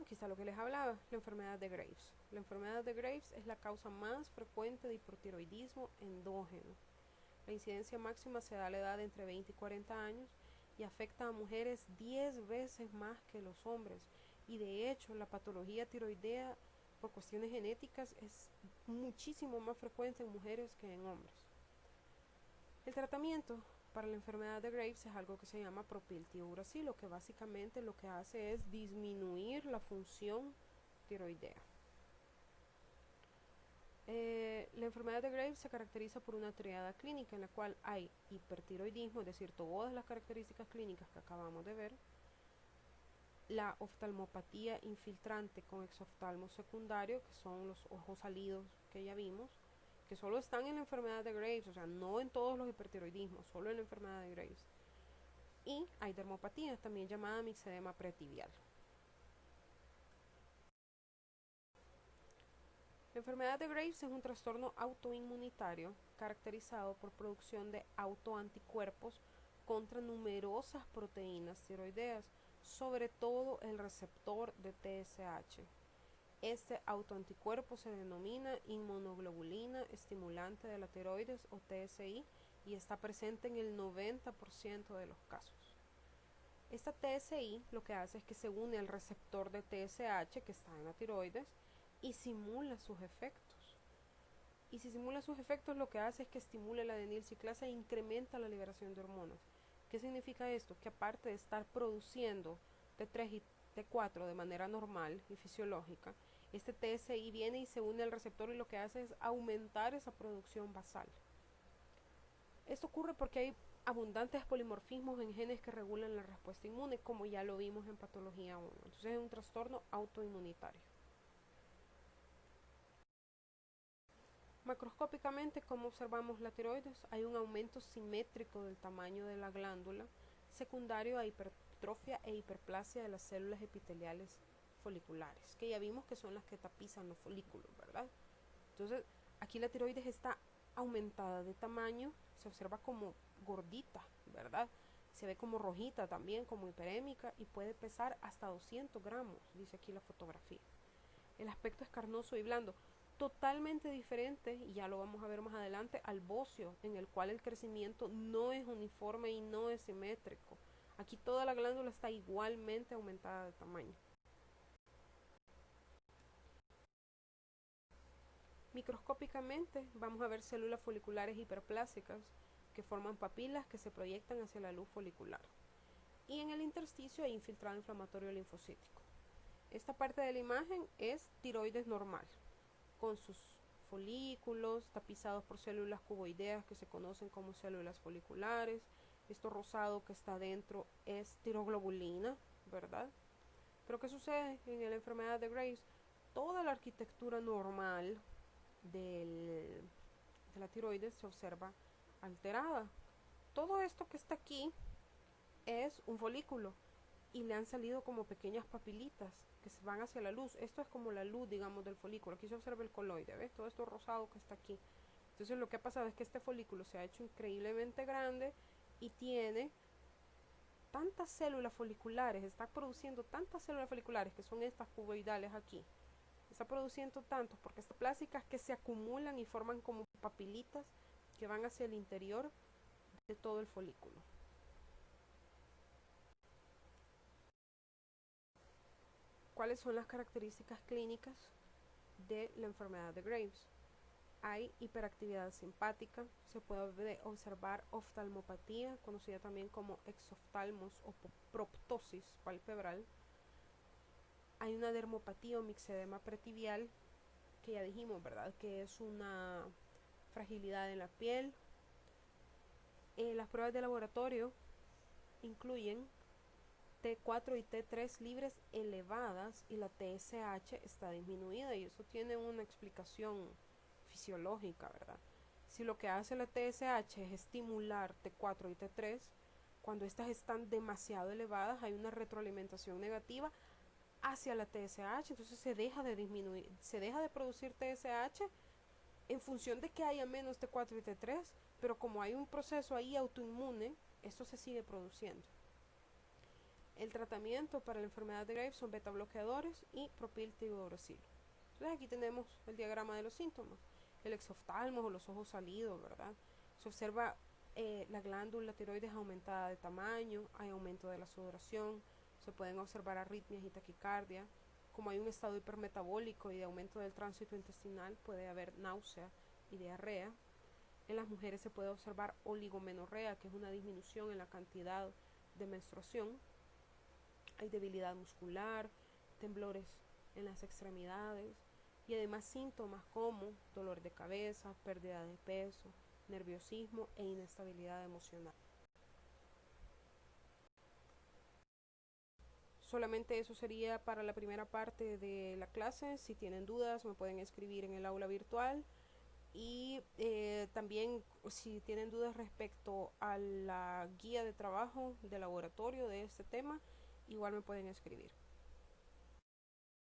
esto. aquí está lo que les hablaba, la enfermedad de Graves. La enfermedad de Graves es la causa más frecuente de hipotiroidismo endógeno. La incidencia máxima se da a la edad de entre 20 y 40 años y afecta a mujeres 10 veces más que los hombres. Y de hecho, la patología tiroidea por cuestiones genéticas es muchísimo más frecuente en mujeres que en hombres. El tratamiento para la enfermedad de Graves es algo que se llama propiltiuracilo, que básicamente lo que hace es disminuir la función tiroidea. La enfermedad de Graves se caracteriza por una triada clínica en la cual hay hipertiroidismo, es decir, todas las características clínicas que acabamos de ver, la oftalmopatía infiltrante con exoftalmo secundario, que son los ojos salidos que ya vimos, que solo están en la enfermedad de Graves, o sea, no en todos los hipertiroidismos, solo en la enfermedad de Graves. Y hay dermopatía, también llamada mixedema pretibial. La enfermedad de Graves es un trastorno autoinmunitario caracterizado por producción de autoanticuerpos contra numerosas proteínas tiroideas, sobre todo el receptor de TSH. Este autoanticuerpo se denomina inmunoglobulina estimulante de la tiroides o TSI y está presente en el 90% de los casos. Esta TSI lo que hace es que se une al receptor de TSH que está en la tiroides y simula sus efectos. Y si simula sus efectos, lo que hace es que estimula la adenilciclasa e incrementa la liberación de hormonas. ¿Qué significa esto? Que aparte de estar produciendo T3 y T4 de manera normal y fisiológica, este TSI viene y se une al receptor y lo que hace es aumentar esa producción basal. Esto ocurre porque hay abundantes polimorfismos en genes que regulan la respuesta inmune, como ya lo vimos en patología 1. Entonces es un trastorno autoinmunitario. Macroscópicamente, como observamos la tiroides, hay un aumento simétrico del tamaño de la glándula, secundario a hipertrofia e hiperplasia de las células epiteliales foliculares, que ya vimos que son las que tapizan los folículos, ¿verdad? Entonces, aquí la tiroides está aumentada de tamaño, se observa como gordita, ¿verdad? Se ve como rojita también, como hiperémica, y puede pesar hasta 200 gramos, dice aquí la fotografía. El aspecto es carnoso y blando, totalmente diferente, y ya lo vamos a ver más adelante, al bocio, en el cual el crecimiento no es uniforme y no es simétrico. Aquí toda la glándula está igualmente aumentada de tamaño. Microscópicamente vamos a ver células foliculares hiperplásicas que forman papilas que se proyectan hacia la luz folicular. Y en el intersticio hay infiltrado inflamatorio linfocítico. Esta parte de la imagen es tiroides normal, con sus folículos tapizados por células cuboideas que se conocen como células foliculares. Esto rosado que está dentro es tiroglobulina, ¿verdad? Pero ¿qué sucede en la enfermedad de Graves? Toda la arquitectura normal de la tiroides se observa alterada. Todo esto que está aquí es un folículo y le han salido como pequeñas papilitas que se van hacia la luz. Esto es como la luz, digamos, del folículo. Aquí se observa el coloide, ¿ves? Todo esto rosado que está aquí. Entonces lo que ha pasado es que este folículo se ha hecho increíblemente grande y tiene tantas células foliculares, está produciendo tantas células foliculares que son estas cuboidales aquí. Está produciendo tantos porque estas plásticas que se acumulan y forman como papilitas que van hacia el interior de todo el folículo. ¿Cuáles son las características clínicas de la enfermedad de Graves? Hay hiperactividad simpática, se puede observar oftalmopatía, conocida también como exoftalmos o proptosis palpebral. Hay una dermopatía o mixedema pretibial, que ya dijimos, ¿verdad? Que es una fragilidad en la piel. Las pruebas de laboratorio incluyen T4 y T3 libres elevadas y la TSH está disminuida, y eso tiene una explicación fisiológica, ¿verdad? Si lo que hace la TSH es estimular T4 y T3, cuando estas están demasiado elevadas hay una retroalimentación negativa hacia la TSH, entonces se deja de disminuir, se deja de producir TSH en función de que haya menos T4 y T3, pero como hay un proceso ahí autoinmune, esto se sigue produciendo. El tratamiento para la enfermedad de Graves son beta bloqueadores y propiltiuracil. Entonces aquí tenemos el diagrama de los síntomas. El exoftalmos o los ojos salidos, ¿verdad? Se observa la glándula tiroides aumentada de tamaño, hay aumento de la sudoración, se pueden observar arritmias y taquicardia. Como hay un estado hipermetabólico y de aumento del tránsito intestinal, puede haber náusea y diarrea. En las mujeres se puede observar oligomenorrea, que es una disminución en la cantidad de menstruación. Hay debilidad muscular, temblores en las extremidades y además síntomas como dolor de cabeza, pérdida de peso, nerviosismo e inestabilidad emocional. Solamente eso sería para la primera parte de la clase. Si tienen dudas me pueden escribir en el aula virtual y también si tienen dudas respecto a la guía de trabajo de laboratorio de este tema, igual me pueden escribir.